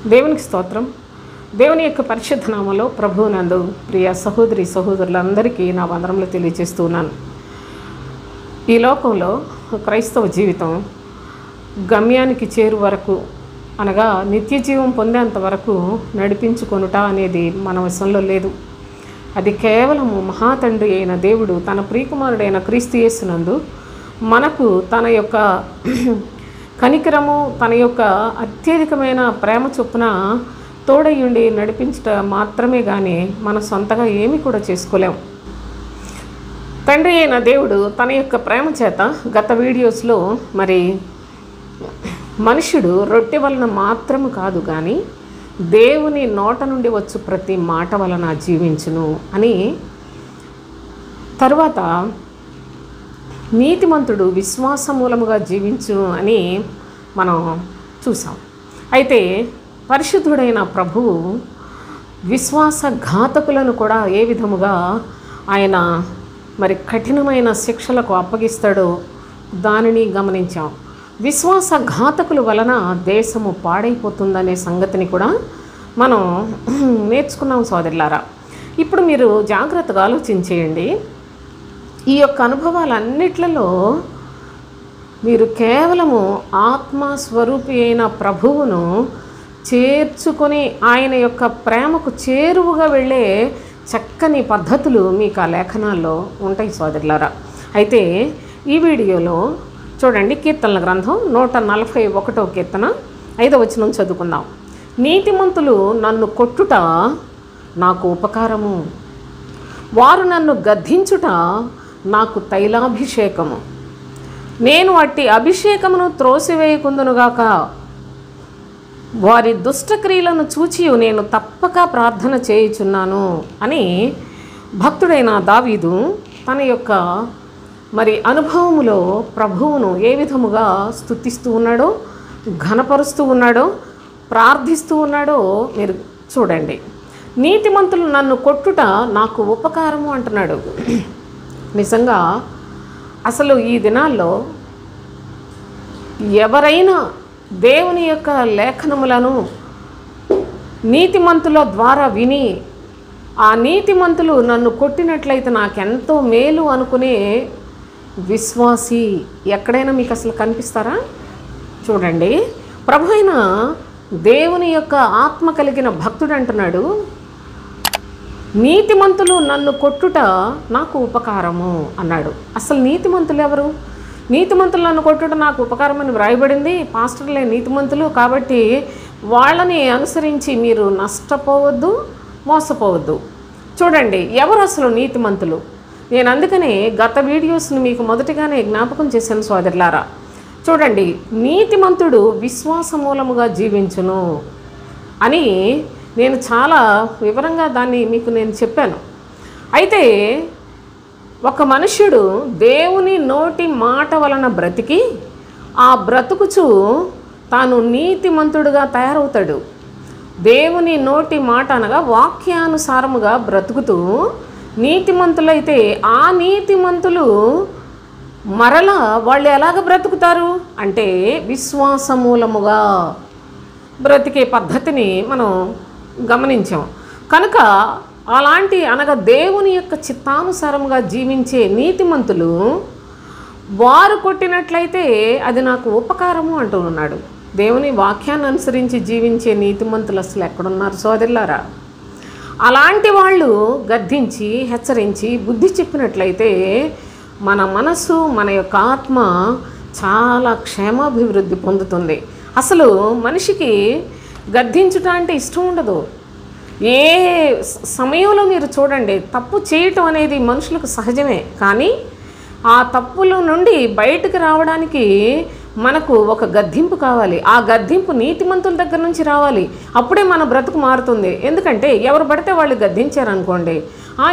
దేవునికి స్తోత్రం. దేవుని యొక్క పరిశుద్ధ నామములో ప్రభువునందు ప్రియ సహోదరి సహోదరులందరికీ నా వందనములు తెలియజేస్తున్నాను. ఈ లోకంలో క్రైస్తవ జీవితం గమ్యానికి చేరు వరకు అనగా నిత్య జీవం పొందేంత వరకు నడిపించుకొనుట అనేది మన వశంలో లేదు. అది కేవలము మహాతండ్రి అయిన దేవుడు తన ప్రియకుమారుడైన క్రీస్తు యేసునందు మనకు తన యొక్క కనికరము, తన యొక్క అత్యధికమైన ప్రేమ చొప్పున తోడయుండి నడిపించట మాత్రమే కానీ మన సొంతగా ఏమీ కూడా చేసుకోలేం. తండ్రి అయిన దేవుడు తన యొక్క ప్రేమ చేత గత వీడియోస్లో మనుషుడు రొట్టె వలన మాత్రము కాదు కానీ దేవుని నోట నుండి వచ్చు ప్రతి మాట వలన జీవించును అని, తరువాత నీతిమంతుడు విశ్వాస మూలముగా జీవించు అని మనం చూసాం. అయితే పరిశుద్ధుడైన ప్రభువు విశ్వాసఘాతకులను కూడా ఏ విధముగా ఆయన కఠినమైన శిక్షలకు అప్పగిస్తాడో దానిని గమనించాం. విశ్వాసఘాతకుల వలన దేశము పాడైపోతుందనే సంగతిని కూడా మనం నేర్చుకున్నాం సోదరులారా. ఇప్పుడు మీరు జాగ్రత్తగా ఆలోచించేయండి. ఈ యొక్క అనుభవాలన్నిట్లలో మీరు కేవలము ఆత్మస్వరూపి అయిన ప్రభువును చేర్చుకొని ఆయన యొక్క ప్రేమకు చేరువుగా వెళ్ళే చక్కని పద్ధతులు మీకు ఆ లేఖనాల్లో ఉంటాయి సోదరులారా. అయితే ఈ వీడియోలో చూడండి, కీర్తనల గ్రంథం 141వ కీర్తన 5వ వచనం చదువుకుందాం. నీతిమంతులు నన్ను కొట్టుట నాకు ఉపకారము, వారు నన్ను గద్దించుట నాకు తైలాభిషేకము, నేను అట్టి అభిషేకమును త్రోసివేయకుందునుగాక, వారి దుష్టక్రియలను చూచి నేను తప్పక ప్రార్థన చేయుచున్నాను అని భక్తుడైన దావీదు తన యొక్క అనుభవములో ప్రభువును ఏ విధముగా స్తుతిస్తూ ఉన్నాడో, ఘనపరుస్తూ ఉన్నాడో, ప్రార్థిస్తూ ఉన్నాడో మీరు చూడండి. నీతిమంతులు నన్ను కొట్టుట నాకు ఉపకారము అంటున్నాడు. నిజంగా అసలు ఈ దినాల్లో ఎవరైనా దేవుని యొక్క లేఖనములను నీతిమంతుల ద్వారా విని ఆ నీతిమంతులు నన్ను కొట్టినట్లయితే నాకెంతో మేలు అనుకునే విశ్వాసి ఎక్కడైనా మీకు అసలు కనిపిస్తారా? చూడండి, ప్రభు అయిన దేవుని యొక్క ఆత్మ కలిగిన భక్తుడు అంటున్నాడు, నీతిమంతులు నన్ను కొట్టుట నాకు ఉపకారము అన్నాడు. అసలు నీతిమంతులు ఎవరు? నీతిమంతులు నన్ను కొట్టుట నాకు ఉపకారం అని వ్రాయబడింది. పాస్టర్లే నీతిమంతులు కాబట్టి వాళ్ళని అనుసరించి మీరు నష్టపోవద్దు, మోసపోవద్దు. చూడండి, ఎవరు అసలు నీతిమంతులు? నేను అందుకనే గత వీడియోస్ని మీకు మొదటిగానే జ్ఞాపకం చేశాను సోదరులారా. చూడండి, నీతిమంతుడు విశ్వాస మూలముగా జీవించును అని నేను చాలా వివరంగా దాన్ని మీకు నేను చెప్పాను. అయితే ఒక మనుష్యుడు దేవుని నోటి మాట వలన బ్రతికి ఆ బ్రతుకుచు తాను నీతిమంతుడుగా తయారవుతాడు. దేవుని నోటి మాట అనగా వాక్యానుసారముగా బ్రతుకుతూ నీతిమంతులైతే ఆ నీతిమంతులు మరలా వాళ్ళు ఎలాగ బ్రతుకుతారు అంటే విశ్వాసమూలముగా బ్రతికే పద్ధతిని మనం గమనించాం. కనుక అలాంటి అనగా దేవుని యొక్క చిత్తానుసారముగా జీవించే నీతిమంతులు వారు కొట్టినట్లయితే అది నాకు ఉపకారము అంటూ ఉన్నాడు. దేవుని వాక్యాన్ని అనుసరించి జీవించే నీతిమంతులు అసలు ఎక్కడున్నారు సోదరులారా? అలాంటి వాళ్ళు గద్దించి హెచ్చరించి బుద్ధి చెప్పినట్లయితే మన మనసు, మన యొక్క ఆత్మ చాలా క్షేమాభివృద్ధి పొందుతుంది. అసలు మనిషికి గద్దించుట అంటే ఇష్టం ఉండదు. ఏ సమయంలో మీరు చూడండి, తప్పు చేయటం అనేది మనుషులకు సహజమే. కానీ ఆ తప్పుల నుండి బయటకు రావడానికి మనకు ఒక గద్దింపు కావాలి. ఆ గద్దింపు నీతిమంతుల దగ్గర నుంచి రావాలి. అప్పుడే మన బ్రతుకు మారుతుంది. ఎందుకంటే ఎవరు పడితే వాళ్ళు గద్దించారనుకోండి,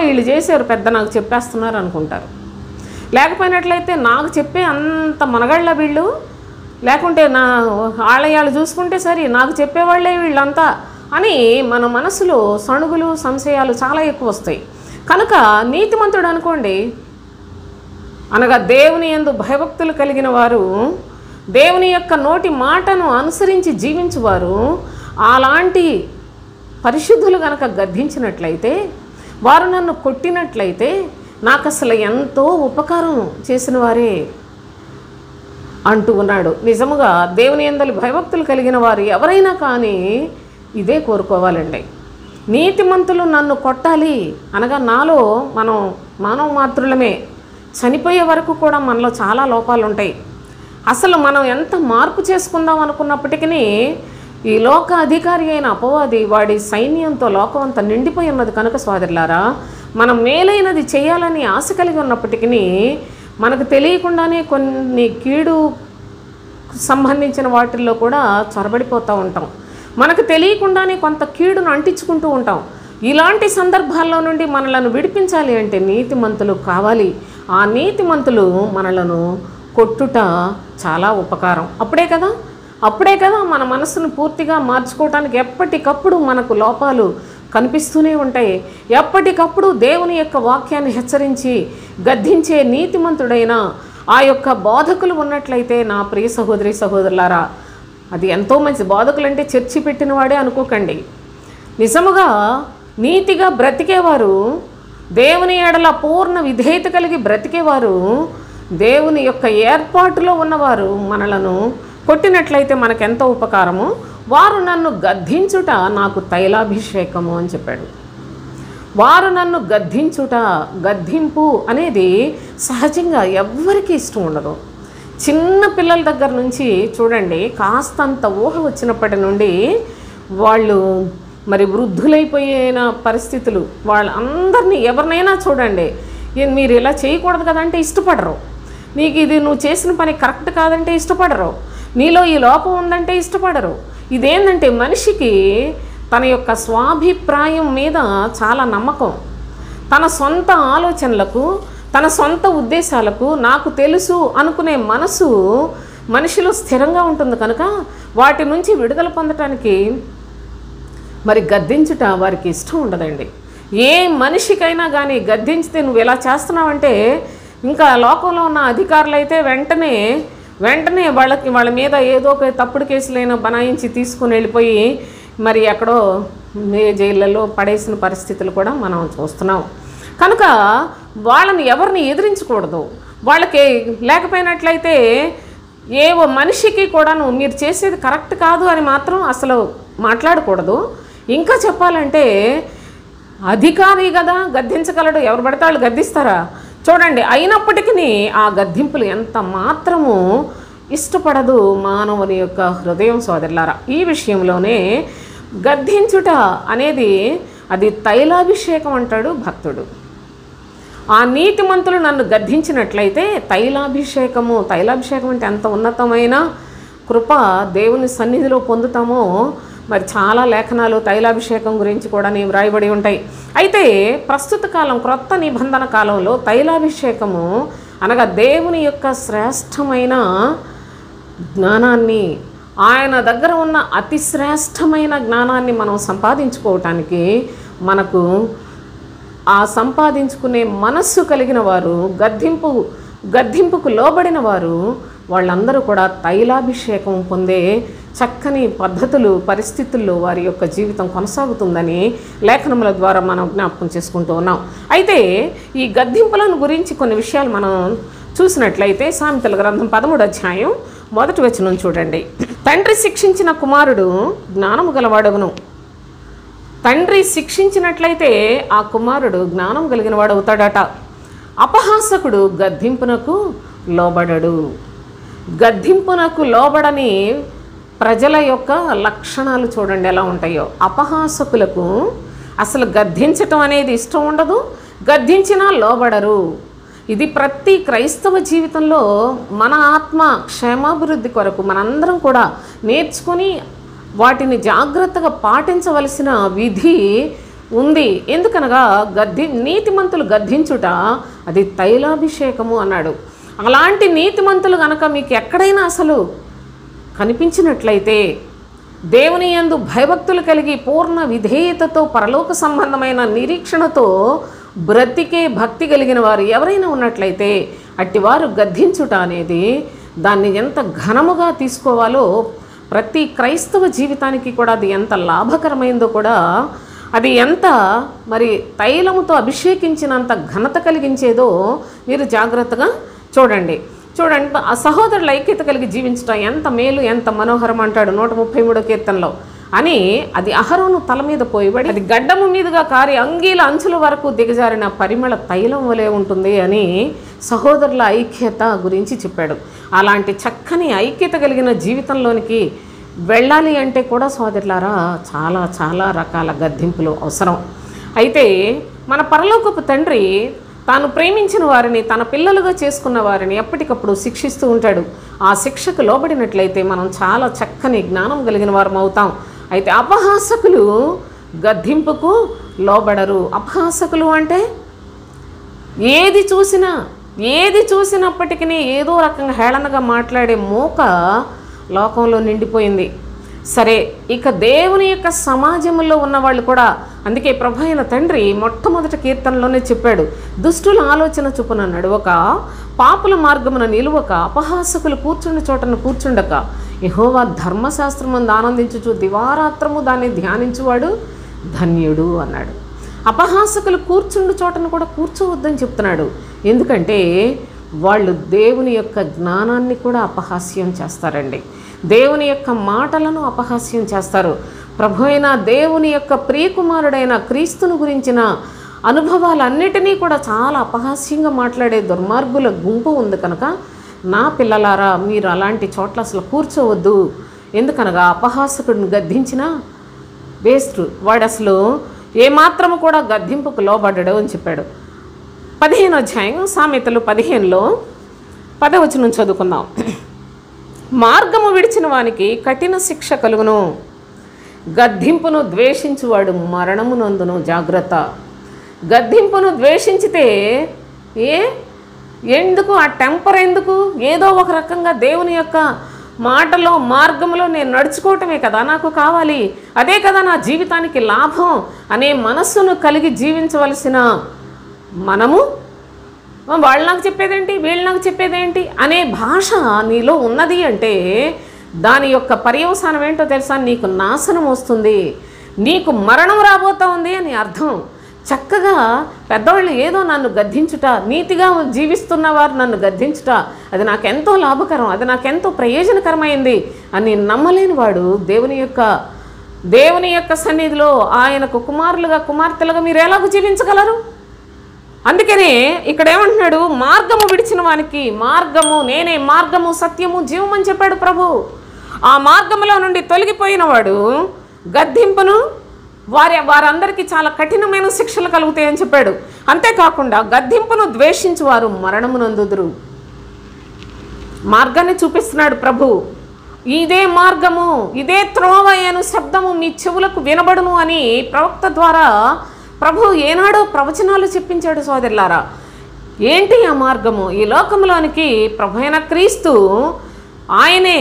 వీళ్ళు చేశారు పెద్ద, నాకు చెప్పేస్తున్నారు అనుకుంటారు. లేకపోయినట్లయితే నాకు చెప్పే అంత మనగాళ్ళ వీళ్ళు, లేకుంటే నా ఆలయాలు చూసుకుంటే సరే నాకు చెప్పేవాళ్ళే వీళ్ళంతా అని మన మనసులో సణుగులు, సంశయాలు చాలా ఎక్కువ వస్తాయి. కనుక నీతిమంతుడు అనుకోండి అనగా దేవుని యందు భయభక్తులు కలిగిన వారు, దేవుని యొక్క నోటి మాటను అనుసరించి జీవించువారు అలాంటి పరిశుద్ధులు గనక గద్దించినట్లయితే, వారు నన్ను కొట్టినట్లయితే నాకు అసలు ఎంతో ఉపకారం చేసిన వారే అంటూ ఉన్నాడు. నిజముగా దేవుని యందలి భయభక్తులు కలిగిన వారు ఎవరైనా కానీ ఇదే కోరుకోవాలండి. నీతిమంతులు నన్ను కొట్టాలి అనగా, నాలో మనం మానవ మాత్రులమే, చనిపోయే వరకు కూడా మనలో చాలా లోపాలు ఉంటాయి. అసలు మనం ఎంత మార్పు చేసుకుందాం అనుకున్నప్పటికీ ఈ లోక అధికారి అయిన అపవాది వాడి సైన్యంతో లోకం అంతా నిండిపోయి ఉన్నది కనుక సోదరులారా, మనం మేలైనది చేయాలని ఆశ కలిగి ఉన్నప్పటికీ మనకు తెలియకుండానే కొన్ని కీడు సంబంధించిన వాటిల్లో కూడా చొరబడిపోతూ ఉంటాం. మనకు తెలియకుండానే కొంత కీడును అంటించుకుంటూ ఉంటాం. ఇలాంటి సందర్భాల్లో నుండి మనలను విడిపించాలి అంటే నీతిమంతులు కావాలి. ఆ నీతిమంతులు మనలను కొట్టుట చాలా ఉపకారం. అప్పుడే కదా మన మనసును పూర్తిగా మార్చుకోవటానికి ఎప్పటికప్పుడు మనకు లోపాలు కనిపిస్తూనే ఉంటాయి. ఎప్పటికప్పుడు దేవుని యొక్క వాక్యాన్ని హెచ్చరించి గద్దించే నీతిమంతుడైన ఆ యొక్క బోధకులు ఉన్నట్లయితే, నా ప్రియ సహోదరి సహోదరులారా, అది ఎంతో మంచి. బోధకులు అంటే చర్చి పెట్టిన వాడే అనుకోకండి. నిజముగా నీతిగా బ్రతికేవారు, దేవుని ఎడల పూర్ణ విధేయత కలిగి బ్రతికేవారు, దేవుని యొక్క ఏర్పాటులో ఉన్నవారు మనలను కొట్టినట్లయితే మనకెంతో ఉపకారము. వారు నన్ను గద్దించుట నాకు తైలాభిషేకము అని చెప్పాడు. వారు నన్ను గద్దించుట, గద్దింపు అనేది సహజంగా ఎవ్వరికీ ఇష్టం ఉండదు. చిన్న పిల్లల దగ్గర నుంచి చూడండి, కాస్తంత ఊహ వచ్చినప్పటి నుండి వాళ్ళు మరి వృద్ధులైపోయిన పరిస్థితులు, వాళ్ళందరినీ ఎవరినైనా చూడండి, మీరు ఇలా చేయకూడదు కదంటే ఇష్టపడరు. నీకు ఇది నువ్వు చేసిన పని కరెక్ట్ కాదంటే ఇష్టపడరు. నీలో ఈ లోపం ఉందంటే ఇష్టపడరు. ఇదేంటంటే మనిషికి తన యొక్క స్వాభిప్రాయం మీద చాలా నమ్మకం. తన సొంత ఆలోచనలకు, తన సొంత ఉద్దేశాలకు నాకు తెలుసు అనుకునే మనసు మనిషిలో స్థిరంగా ఉంటుంది కనుక వాటి నుంచి విడుదల పొందటానికి మరి గద్దించుట వారికి ఇష్టం ఉండదండి. ఏ మనిషికైనా కానీ గద్దించితే నువ్వు ఎలా చేస్తున్నావంటే, ఇంకా లోకంలో ఉన్న అధికారులు అయితే వెంటనే వాళ్ళ మీద ఏదో ఒక తప్పుడు కేసులైనా బనాయించి తీసుకుని వెళ్ళిపోయి మరి ఎక్కడో జైళ్ళలో పడేసిన పరిస్థితులు కూడా మనం చూస్తున్నాం. కనుక వాళ్ళని ఎవరిని ఎదిరించకూడదు. వాళ్ళకి లేకపోయినట్లయితే ఏ మనిషికి కూడాను మీరు చేసేది కరెక్ట్ కాదు అని మాత్రం అసలు మాట్లాడకూడదు. ఇంకా చెప్పాలంటే అధికారి కదా గద్దించగలడు, ఎవరు పడితే వాళ్ళు గద్దిస్తారా? చూడండి, అయినప్పటికీ ఆ గద్దింపులు ఎంత మాత్రము ఇష్టపడదు మానవుని యొక్క హృదయం సోదరులారా. ఈ విషయంలోనే గద్దించుట అనేది అది తైలాభిషేకం అంటాడు భక్తుడు. ఆ నీతిమంతులు నన్ను గద్దించినట్లయితే తైలాభిషేకం అంటే ఎంత ఉన్నతమైన కృప దేవుని సన్నిధిలో పొందుతామో మరి చాలా లేఖనాలు తైలాభిషేకం గురించి కూడా వ్రాయబడి ఉంటాయి. అయితే ప్రస్తుత కాలం, క్రొత్త నిబంధన కాలంలో తైలాభిషేకము అనగా దేవుని యొక్క శ్రేష్టమైన జ్ఞానాన్ని, ఆయన దగ్గర ఉన్న అతి శ్రేష్టమైన జ్ఞానాన్ని మనం సంపాదించుకోవటానికి, మనకు ఆ సంపాదించుకునే మనస్సు కలిగిన వారు, గద్దింపుకు లోబడిన వారు, వాళ్ళందరూ కూడా తైలాభిషేకం పొందే చక్కని పద్ధతులు, పరిస్థితుల్లో వారి యొక్క జీవితం కొనసాగుతుందని లేఖనముల ద్వారా మనం జ్ఞాపకం చేసుకుంటూ ఉన్నాం. అయితే ఈ గద్దింపులను గురించి కొన్ని విషయాలు మనం చూసినట్లయితే సామెతల గ్రంథం 13వ అధ్యాయం 1వ వచనం చూడండి. తండ్రి శిక్షించిన కుమారుడు జ్ఞానము గలవాడగును. తండ్రి శిక్షించినట్లయితే ఆ కుమారుడు జ్ఞానం కలిగిన వాడు అవుతాడట. అపహాసకుడు గద్దింపునకు లోబడడు. గద్దింపునకు లోబడని ప్రజల యొక్క లక్షణాలు చూడండి ఎలా ఉంటాయో. అపహాసకులకు అసలు గద్దించటం అనేది ఇష్టం ఉండదు, గద్దించినా లోబడరు. ఇది ప్రతి క్రైస్తవ జీవితంలో మన ఆత్మ క్షేమాభివృద్ధి కొరకు మనందరం కూడా నేర్చుకొని వాటిని జాగ్రత్తగా పాటించవలసిన విధి ఉంది. ఎందుకనగా నీతిమంతులు గద్దించుట అది తైలాభిషేకము అన్నాడు. అలాంటి నీతిమంతులు కనుక మీకు ఎక్కడైనా అసలు కనిపించినట్లయితే, దేవుని యందు భయభక్తులు కలిగి పూర్ణ విధేయతతో పరలోక సంబంధమైన నిరీక్షణతో బ్రతికే భక్తి కలిగిన వారు ఎవరైనా ఉన్నట్లయితే అట్టివారు గద్దించుట అనేది దాన్ని ఎంత ఘనముగా తీసుకోవాలో ప్రతి క్రైస్తవ జీవితానికి కూడా అది ఎంత లాభకరమైందో కూడా, అది ఎంత మరి తైలముతో అభిషేకించినంత ఘనత కలిగించేదో మీరు జాగ్రత్తగా చూడండి. ఆ సహోదరుల ఐక్యత కలిగి జీవించడం ఎంత మేలు, ఎంత మనోహరం అంటాడు 133వ కీర్తనలో. అని అది అహరోను తల మీద పోయిబడి అది గడ్డము మీదుగా కారి అంగీల అంచుల వరకు దిగజారిన పరిమళ తైలం వలె ఉంటుంది అని సహోదరుల ఐక్యత గురించి చెప్పాడు. అలాంటి చక్కని ఐక్యత కలిగిన జీవితంలోనికి వెళ్ళాలి అంటే కూడా సోదరులారా చాలా చాలా రకాల గద్దింపులు అవసరం. అయితే మన పరలోకపు తండ్రి తాను ప్రేమించిన వారిని, తన పిల్లలుగా చేసుకున్న వారిని ఎప్పటికప్పుడు శిక్షిస్తూ ఉంటాడు. ఆ శిక్షకు లోబడినట్లయితే మనం చాలా చక్కని జ్ఞానం కలిగిన వారం అవుతాం. అయితే అపహాసకులు గద్దింపుకు లోబడరు. అపహాసకులు అంటే ఏది చూసినప్పటికీ ఏదో రకంగా హేళనగా మాట్లాడే మూక లోకంలో నిండిపోయింది. సరే, ఇక దేవుని యొక్క సమాజంలో ఉన్నవాళ్ళు కూడా, అందుకే ప్రభు అయిన తండ్రి మొట్టమొదటి కీర్తనలోనే చెప్పాడు, దుష్టుల ఆలోచన చొప్పున నడవక, పాపుల మార్గమున నిలువక, అపహాసకులు కూర్చుండి చోటను కూర్చుండక, యెహోవా ధర్మశాస్త్రమందు ఆనందించుచు దివారాత్రము దాన్ని ధ్యానించువాడు ధన్యుడు అన్నాడు. అపహాసకులు కూర్చుండు చోటను కూడా కూర్చోవద్దని చెప్తున్నాడు. ఎందుకంటే వాళ్ళు దేవుని యొక్క జ్ఞానాన్ని కూడా అపహాస్యం చేస్తారండి. దేవుని యొక్క మాటలను అపహాస్యం చేస్తారు. ప్రభు అయిన దేవుని యొక్క ప్రియకుమారుడైన క్రీస్తును గురించిన అనుభవాలన్నిటినీ కూడా చాలా అపహాస్యంగా మాట్లాడే దుర్మార్గుల గుంపు ఉంది కనుక, నా పిల్లలారా మీరు అలాంటి చోట్ల అసలు కూర్చోవద్దు. ఎందుకనగా అపహాసకుడిని గద్దించిన వేస్ట్, వాడు అసలు ఏమాత్రము కూడా గద్దింపుకు లోబడ్డాడు అని చెప్పాడు. 15వ అధ్యాయం సామెతలు 15లో 10వ వచనం చదువుకుందాం. మార్గము విడిచిన వానికి కఠిన శిక్ష కలుగును, గద్దింపును ద్వేషించువాడు మరణమునందును జాగ్రత్త. గద్దింపును ద్వేషించితే ఎందుకు ఆ టెంపర్, ఎందుకు? ఏదో ఒక రకంగా దేవుని యొక్క మాటలో మార్గంలో నేను నడుచుకోవటమే కదా నాకు కావాలి, అదే కదా నా జీవితానికి లాభం అనే మనస్సును కలిగి జీవించవలసిన మనము, వాళ్ళు నాకు చెప్పేదేంటి, వీళ్ళు నాకు చెప్పేదేంటి అనే భాష నీలో ఉన్నది అంటే దాని యొక్క పర్యవసానం ఏంటో తెలుసా? నీకు నాశనం వస్తుంది, నీకు మరణం రాబోతా ఉంది అని అర్థం. చక్కగా పెద్దవాళ్ళు ఏదో నన్ను గద్దించుట, నీతిగా జీవిస్తున్న వారు నన్ను గద్దించుట, అది నాకెంతో లాభకరం, అది నాకెంతో ప్రయోజనకరమైంది అని నమ్మలేని వాడు దేవుని యొక్క సన్నిధిలో ఆయనకు కుమారులుగా కుమార్తెలుగా మీరు ఎలాగో జీవించగలరు? అందుకనే ఇక్కడ ఏమంటున్నాడు, మార్గము విడిచిన వానికి, మార్గము నేనే మార్గము సత్యము జీవం అని చెప్పాడు ప్రభు. ఆ మార్గములో నుండి తొలగిపోయిన వాడు గద్దింపును వారందరికీ చాలా కఠినమైన శిక్షలు కలుగుతాయని చెప్పాడు. అంతేకాకుండా గద్దింపును ద్వేషించి వారు మరణమునందుదురు. మార్గాన్ని చూపిస్తున్నాడు ప్రభు. ఇదే మార్గము, ఇదే త్రోవ అను శబ్దము మీ చెవులకు వినబడును అని ప్రవక్త ద్వారా ప్రభు ఏనాడో ప్రవచనాలు చెప్పించాడు సోదరులారా. ఏంటి ఆ మార్గము? ఈ లోకంలోనికి ప్రభు అయిన క్రీస్తు ఆయనే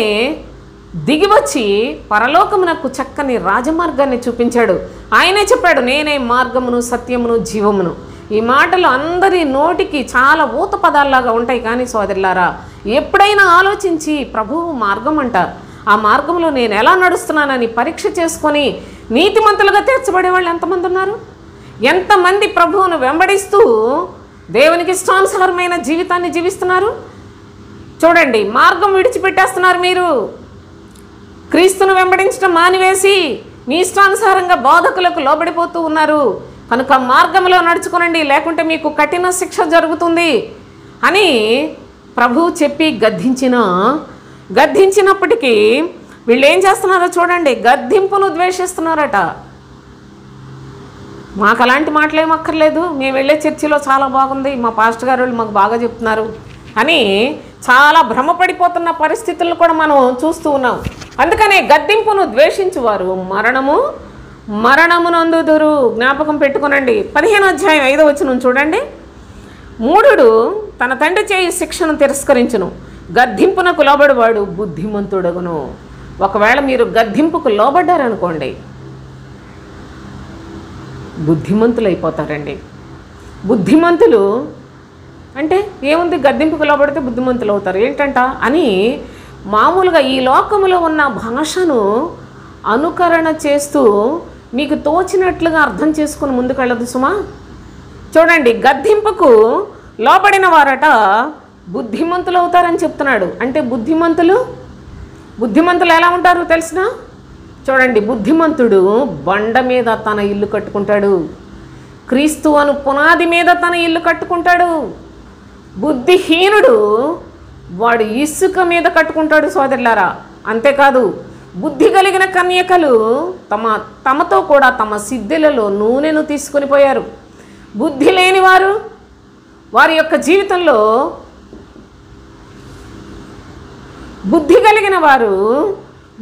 దిగివచ్చి పరలోకమునకు చక్కని రాజమార్గాన్ని చూపించాడు. ఆయనే చెప్పాడు, నేనే మార్గమును సత్యమును జీవమును. ఈ మాటలు అందరి నోటికి చాలా ఊత పదాల్లాగా ఉంటాయి, కానీ సోదరులారా ఎప్పుడైనా ఆలోచించి ప్రభువు మార్గం అంటారు, ఆ మార్గంలో నేను ఎలా నడుస్తున్నానని పరీక్ష చేసుకొని నీతిమంతులుగా తీర్చబడే వాళ్ళు ఎంతమంది ఉన్నారు? ఎంతమంది ప్రభువును వెంబడిస్తూ దేవునికి ఇష్టానుసారమైన జీవితాన్ని జీవిస్తున్నారు? చూడండి, మార్గం విడిచిపెట్టేస్తున్నారు. మీరు క్రీస్తును వెంబడించడం మానివేసి మీ ఇష్టానుసారంగా బోధకులకు లోబడిపోతూ ఉన్నారు. కనుక మార్గంలో నడుచుకోనండి, లేకుంటే మీకు కఠిన శిక్ష జరుగుతుంది అని ప్రభువు చెప్పి గద్దించినప్పటికీ వీళ్ళు ఏం చేస్తున్నారో చూడండి, గద్దింపును ద్వేషిస్తున్నారట. మాకు అలాంటి మాటలేం అక్కర్లేదు, మేము వెళ్ళే చర్చిలో చాలా బాగుంది, మా పాస్టర్ గారు మాకు బాగా చెప్తున్నారు అని చాలా భ్రమపడిపోతున్న పరిస్థితులను కూడా మనం చూస్తూ ఉన్నాం. అందుకనే గద్దింపును ద్వేషించువారు మరణమునందుదురు. జ్ఞాపకం పెట్టుకునండి. 15వ అధ్యాయం 5వ వచనం చూడండి. మూఢుడు తన తండ్రి చేయి శిక్షను తిరస్కరించును, గద్దింపునకు లోబడివాడు బుద్ధిమంతుడగును. ఒకవేళ మీరు గద్దింపుకు లోబడ్డారనుకోండి, బుద్ధిమంతులు అయిపోతారండి. బుద్ధిమంతులు అంటే ఏముంది, గద్దింపుకు లోబడితే బుద్ధిమంతులు అవుతారు ఏంటంట అని మామూలుగా ఈ లోకములో ఉన్న భాషను అనుకరణ చేస్తూ మీకు తోచినట్లుగా అర్థం చేసుకుని ముందుకెళ్ళదు సుమా. చూడండి, గద్దింపుకు లోబడిన వారట బుద్ధిమంతులు అవుతారని చెప్తున్నాడు. అంటే బుద్ధిమంతులు ఎలా ఉంటారు తెలిసిన? చూడండి, బుద్ధిమంతుడు బండ మీద తన ఇల్లు కట్టుకుంటాడు, క్రీస్తు అను పునాది మీద తన ఇల్లు కట్టుకుంటాడు. బుద్ధిహీనుడు వాడు ఇసుక మీద కట్టుకుంటాడు సోదరులారా. అంతేకాదు, బుద్ధి కలిగిన కన్యకలు తమతో కూడా తమ సిద్ధెలలో నూనెను తీసుకొని పోయారు. బుద్ధి లేని వారి యొక్క జీవితంలో, బుద్ధి కలిగిన వారు,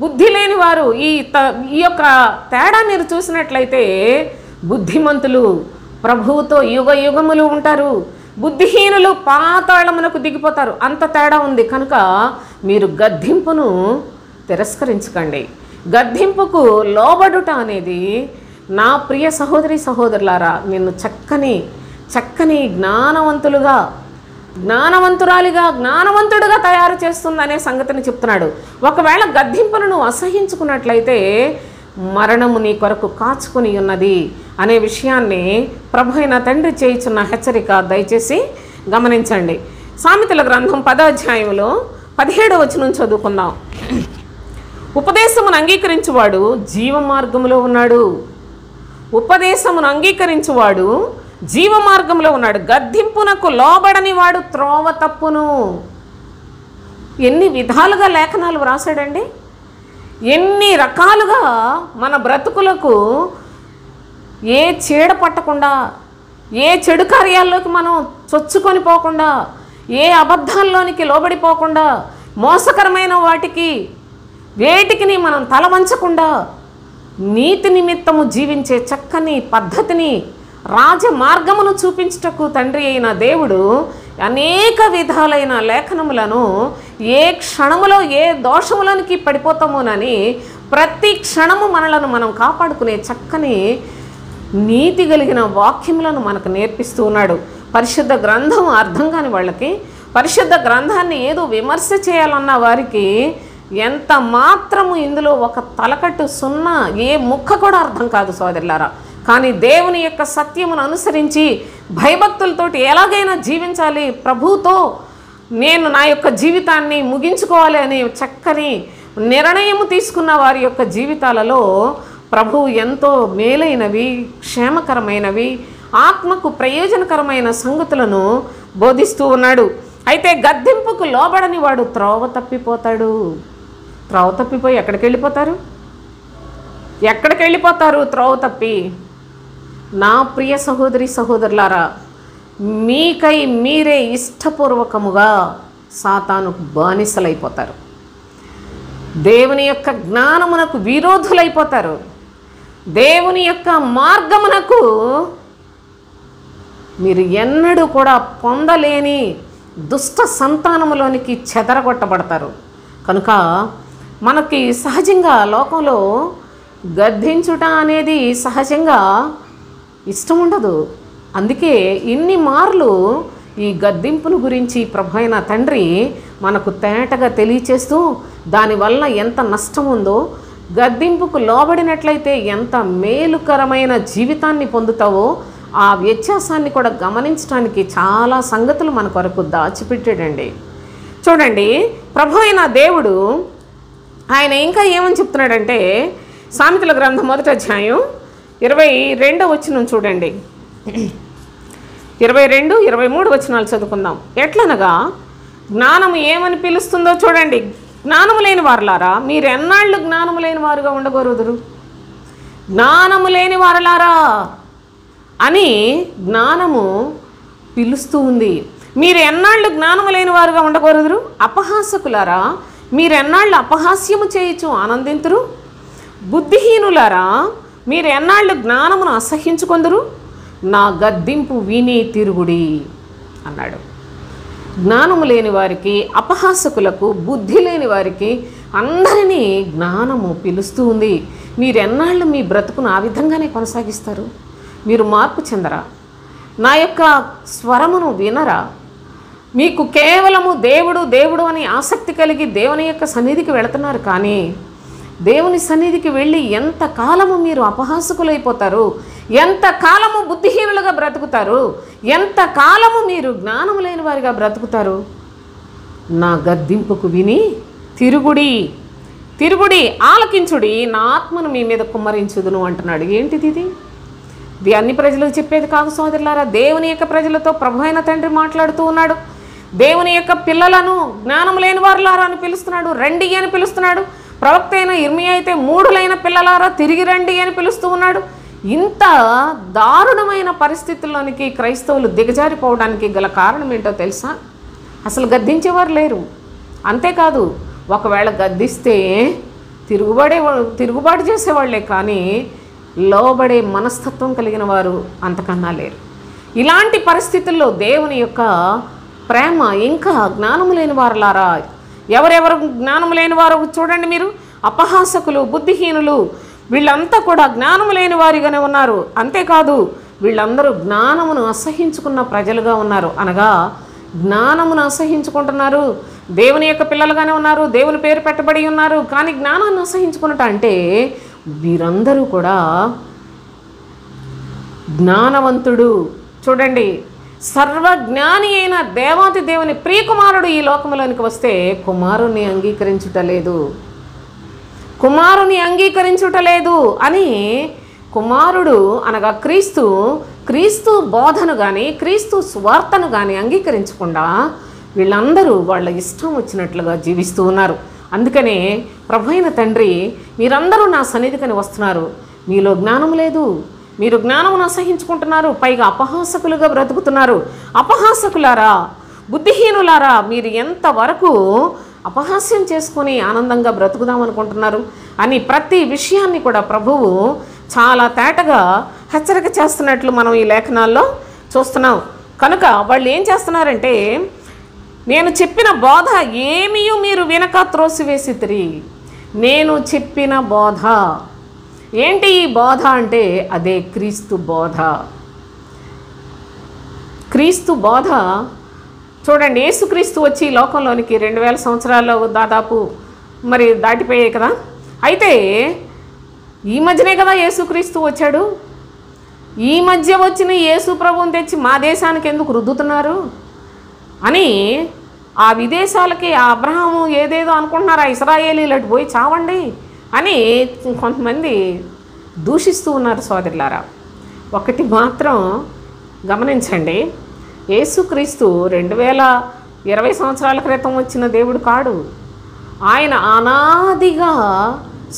బుద్ధి లేని వారు, ఈ యొక్క తేడా మీరు చూసినట్లయితే బుద్ధిమంతులు ప్రభువుతో యుగ యుగములు ఉంటారు, బుద్ధిహీనులు పాతాళమునకు దిగిపోతారు. అంత తేడా ఉంది. కనుక మీరు గద్దింపును తిరస్కరించకండి. గద్దింపుకు లోబడుట అనేది, నా ప్రియ సహోదరి సహోదరులారా, నిన్ను చక్కని జ్ఞానవంతుడుగా తయారు చేస్తుందనే సంగతిని చెప్తున్నాడు. ఒకవేళ గద్దింపును నువ్వు అసహించుకున్నట్లయితే మరణము నీ కొరకు కాచుకొని ఉన్నది అనే విషయాన్ని ప్రభు అయిన తండ్రి చేయుచున్న హెచ్చరిక దయచేసి గమనించండి. సామెతల గ్రంథం 10వ అధ్యాయంలో 17వ వచనం చదువుకుందాం. ఉపదేశమును అంగీకరించువాడు జీవ మార్గంలో ఉన్నాడు. ఉపదేశమును అంగీకరించువాడు జీవ మార్గంలో ఉన్నాడు. గద్దింపునకు లోబడని వాడు త్రోవ తప్పును. ఎన్ని విధాలుగా లేఖనాలు వ్రాసాడండి. ఎన్ని రకాలుగా మన బ్రతుకులకు ఏ చీడ పట్టకుండా, ఏ చెడు కార్యాల్లోకి మనం చొచ్చుకొని పోకుండా, ఏ అబద్ధాల్లోనికి లోబడిపోకుండా, మోసకరమైన వేటికి మనం తల వంచకుండా నీతి నిమిత్తము జీవించే చక్కని పద్ధతిని, రాజ మార్గమును చూపించుటకు తండ్రి అయిన దేవుడు అనేక విధాలైన లేఖనములను ఏ క్షణములో ఏ దోషములోనికి పడిపోతామోనని ప్రతి క్షణము మనలను మనం కాపాడుకునే చక్కని నీతి కలిగిన వాక్యములను మనకు నేర్పిస్తూ ఉన్నాడు. పరిశుద్ధ గ్రంథం అర్థం కాని వాళ్ళకి, పరిశుద్ధ గ్రంథాన్ని ఏదో విమర్శ చేయాలన్న వారికి ఎంత మాత్రము ఇందులో ఒక తలకట్టు సున్నా, ఏ ముక్క కూడా అర్థం కాదు సోదరులారా. కానీ దేవుని యొక్క సత్యమును అనుసరించి భయభక్తులతోటి ఎలాగైనా జీవించాలి, ప్రభువుతో నేను నా యొక్క జీవితాన్ని ముగించుకోవాలి అనే చక్కని నిర్ణయము తీసుకున్న వారి యొక్క జీవితాలలో ప్రభువు ఎంతో మేలైనవి, క్షేమకరమైనవి, ఆత్మకు ప్రయోజనకరమైన సంగతులను బోధిస్తూ ఉన్నాడు. అయితే గద్దింపుకు లోబడని వాడు త్రోవ తప్పిపోతాడు. త్రోవ తప్పిపోయి ఎక్కడికి వెళ్ళిపోతారు? త్రోవ తప్పి. నా ప్రియ సహోదరి సహోదరులారా, మీకై మీరే ఇష్టపూర్వకముగా సాతానుకు బానిసలైపోతారు. దేవుని యొక్క జ్ఞానమునకు విరోధులైపోతారు. దేవుని యొక్క మార్గమునకు మీరు ఎన్నడూ కూడా పొందలేని దుష్ట సంతానములోనికి చెదరగొట్టబడతారు. కనుక మనకి సహజంగా లోకంలో గద్దించుట అనేది సహజంగా ఇష్టం ఉండదు. అందుకే ఇన్ని మార్లు ఈ గద్దింపును గురించి ప్రభు అయిన తండ్రి మనకు తేటగా తెలియచేస్తూ దానివల్ల ఎంత నష్టం ఉందో, గద్దింపుకు లోబడినట్లయితే ఎంత మేలుకరమైన జీవితాన్ని పొందుతావో ఆ వ్యత్యాసాన్ని కూడా గమనించడానికి చాలా సంగతులు మన కొరకు దాచిపెట్టాడండి. చూడండి, ప్రభు అయిన దేవుడు ఆయన ఇంకా ఏమని చెప్తున్నాడంటే, సామెతల గ్రంథం 1వ అధ్యాయం 22వ వచనం చూడండి. 22, 23 వచనాలు చదువుకుందాం. ఎట్లనగా జ్ఞానము ఏమని పిలుస్తుందో చూడండి. జ్ఞానము లేని వారులారా, మీరు ఎన్నాళ్ళు జ్ఞానము లేని వారుగా ఉండగోరుదురు? జ్ఞానము లేని వారులారా అని జ్ఞానము పిలుస్తూ ఉంది. మీరు ఎన్నాళ్ళు జ్ఞానము లేని వారుగా ఉండగోరుదురు? అపహాసకులారా, మీరెన్నాళ్ళు అపహాస్యము చేయొచ్చు ఆనందింతురు? బుద్ధిహీనులారా, మీరు ఎన్నాళ్ళు జ్ఞానమును అసహ్యించుకొందురు? నా గద్దింపు విని తిరుగుడి అన్నాడు. జ్ఞానము లేని వారికి, అపహాసకులకు, బుద్ధి లేని వారికి అందరినీ జ్ఞానము పిలుస్తూ ఉంది. మీరెన్నాళ్ళు మీ బ్రతుకును ఆ విధంగానే కొనసాగిస్తారు? మీరు మార్పు చెందరా? నా యొక్క స్వరమును వినరా? మీకు కేవలము దేవుడు దేవుడు అని ఆసక్తి కలిగి దేవుని యొక్క సన్నిధికి వెళుతున్నారు, కానీ దేవుని సన్నిధికి వెళ్ళి ఎంతకాలము మీరు అపహాసకులైపోతారు, ఎంతకాలము బుద్ధిహీనులుగా బ్రతుకుతారు, ఎంతకాలము మీరు జ్ఞానం లేని వారిగా బ్రతుకుతారు. నా గద్దింపుకు విని తిరుగుడి, తిరుగుడి, ఆలకించుడి, నా ఆత్మను మీ మీద కుమ్మరించుదును అంటున్నాడు. ఏంటిది ఇది? ఇది అన్ని ప్రజలకు చెప్పేది కాదు సోదరులారా. దేవుని యొక్క ప్రజలతో ప్రభు అయిన తండ్రి మాట్లాడుతూ ఉన్నాడు. దేవుని యొక్క పిల్లలను జ్ఞానం లేని వారులారా అని పిలుస్తున్నాడు, రండి అని పిలుస్తున్నాడు. ప్రవక్త అయిన ఇర్మియా అయితే మూఢులైన పిల్లలారా తిరిగి రండి అని పిలుస్తూ ఉన్నాడు. ఇంత దారుణమైన పరిస్థితుల్లోనికి క్రైస్తవులు దిగజారిపోవడానికి గల కారణం ఏంటో తెలుసా? అసలు గద్దించేవారు లేరు. అంతేకాదు, ఒకవేళ గద్దిస్తే తిరుగుబాటు చేసేవాళ్లే, కానీ లోబడే మనస్తత్వం కలిగిన వారు అంతకన్నా లేరు. ఇలాంటి పరిస్థితుల్లో దేవుని యొక్క ప్రేమ ఇంకా జ్ఞానం లేని వారులారా, ఎవరెవరు జ్ఞానం లేని వారు చూడండి మీరు, అపహాసకులు, బుద్ధిహీనులు, వీళ్ళంతా కూడా జ్ఞానం లేని వారిగానే ఉన్నారు. అంతేకాదు, వీళ్ళందరూ జ్ఞానమును అసహించుకున్న ప్రజలుగా ఉన్నారు. అనగా జ్ఞానమును అసహించుకుంటున్నారు, దేవుని యొక్క పిల్లలుగానే ఉన్నారు, దేవుని పేరు పెట్టబడి ఉన్నారు, కానీ జ్ఞానాన్ని అసహించుకున్నట అంటే వీరందరూ కూడా జ్ఞానవంతుడు. చూడండి, సర్వజ్ఞాని అయిన దేవాతి దేవుని ప్రియకుమారుడు ఈ లోకములోనికి వస్తే కుమారుని అంగీకరించుటలేదు, కుమారుని అంగీకరించుటలేదు అని కుమారుడు అనగా క్రీస్తు బోధను కానీ క్రీస్తు స్వార్థను కానీ అంగీకరించకుండా వీళ్ళందరూ వాళ్ళ ఇష్టం వచ్చినట్లుగా జీవిస్తూ ఉన్నారు. అందుకనే ప్రభువైన తండ్రి, మీరందరూ నా సన్నిధికని వస్తున్నారు, మీలో జ్ఞానం లేదు, మీరు జ్ఞానమును అసహించుకుంటున్నారు, పైగా అపహాసకులుగా బ్రతుకుతున్నారు. అపహాసకులారా, బుద్ధిహీనులారా, మీరు ఎంతవరకు అపహాస్యం చేసుకొని ఆనందంగా బ్రతుకుదామనుకుంటున్నారు అని ప్రతి విషయాన్ని కూడా ప్రభువు చాలా తేటగా హెచ్చరిక చేస్తున్నట్లు మనం ఈ లేఖనాల్లో చూస్తున్నాం. కనుక వాళ్ళు ఏం చేస్తున్నారంటే, నేను చెప్పిన బోధ ఏమీ మీరు వినక త్రోసివేసితిరి. నేను చెప్పిన బోధ ఏంటి? ఈ బోధ అంటే అదే క్రీస్తు బోధ. క్రీస్తు బోధ చూడండి, యేసుక్రీస్తు వచ్చి లోకంలోనికి 2000 సంవత్సరాల్లో దాదాపు మరి దాటిపోయాయి కదా. అయితే ఈ మధ్యనే కదా యేసుక్రీస్తు వచ్చాడు. ఈ మధ్య వచ్చిన యేసు ప్రభువుని తెచ్చి మా దేశానికి ఎందుకు రుద్దుతున్నారు అని ఆ విదేశాలకి ఆ అబ్రహాము ఏదేదో అనుకుంటున్నారు, ఆ ఇశ్రాయేలీలు అటు పోయి చావండి అని కొంతమంది దూషిస్తూ ఉన్నారు. సోదరులారా, ఒకటి మాత్రం గమనించండి, యేసుక్రీస్తు 2020 సంవత్సరాల క్రితం వచ్చిన దేవుడు కాడు. ఆయన అనాదిగా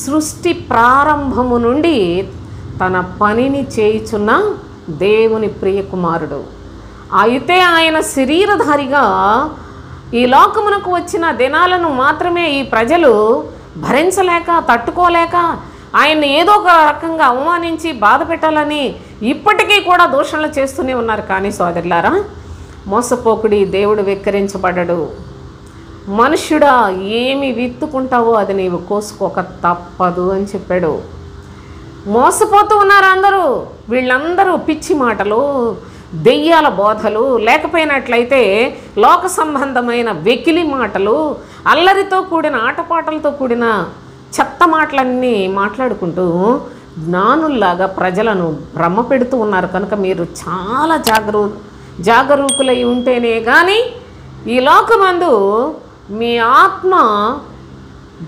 సృష్టి ప్రారంభము నుండి తన పనిని చేయుచున్న దేవుని ప్రియకుమారుడు. అయితే ఆయన శరీరధారిగా ఈ లోకమునకు వచ్చిన దినాలను మాత్రమే ఈ ప్రజలు భరించలేక తట్టుకోలేక ఆయన్ని ఏదో ఒక రకంగా అవమానించి బాధ పెట్టాలని ఇప్పటికీ కూడా దూషణలు చేస్తూనే ఉన్నారు. కానీ సోదరులారా, మోసపోకుడి, దేవుడు వెక్కిరించబడడు. మనుష్యుడా, ఏమి విత్తుకుంటావో అది నీవు కోసుకోక తప్పదు అని చెప్పాడు. మోసపోతూ ఉన్నారు అందరూ. వీళ్ళందరూ పిచ్చి మాటలు, దెయ్యాల బోధలు, లేకపోయినట్లయితే లోక సంబంధమైన వెకిలి మాటలు, అల్లరితో కూడిన ఆటపాటలతో కూడిన చెత్త మాటలన్నీ మాట్లాడుకుంటూ జ్ఞానుల్లాగా ప్రజలను భ్రమ పెడుతూ ఉన్నారు. కనుక మీరు చాలా జాగరూకులై ఉంటేనే కానీ ఈ లోకమందు మీ ఆత్మ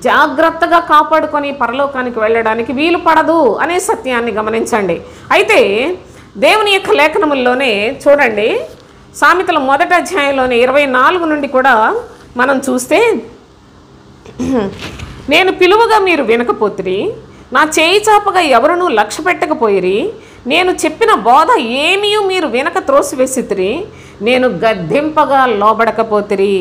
జాగ్రత్తగా కాపాడుకొని పరలోకానికి వెళ్ళడానికి వీలు పడదు అనే సత్యాన్ని గమనించండి. అయితే దేవుని యొక్క లేఖనముల్లోనే చూడండి, సామెతల 1వ అధ్యాయంలోనే 24 నుండి కూడా మనం చూస్తే, నేను పిలువగా మీరు వినకపోతిరి, నా చేయి చాపగా ఎవరునూ లక్ష్య పెట్టకపోయిరి, నేను చెప్పిన బోధ ఏమీ మీరు వినక త్రోసివేసితిరి, నేను గద్దింపగా లోబడకపోతిరి.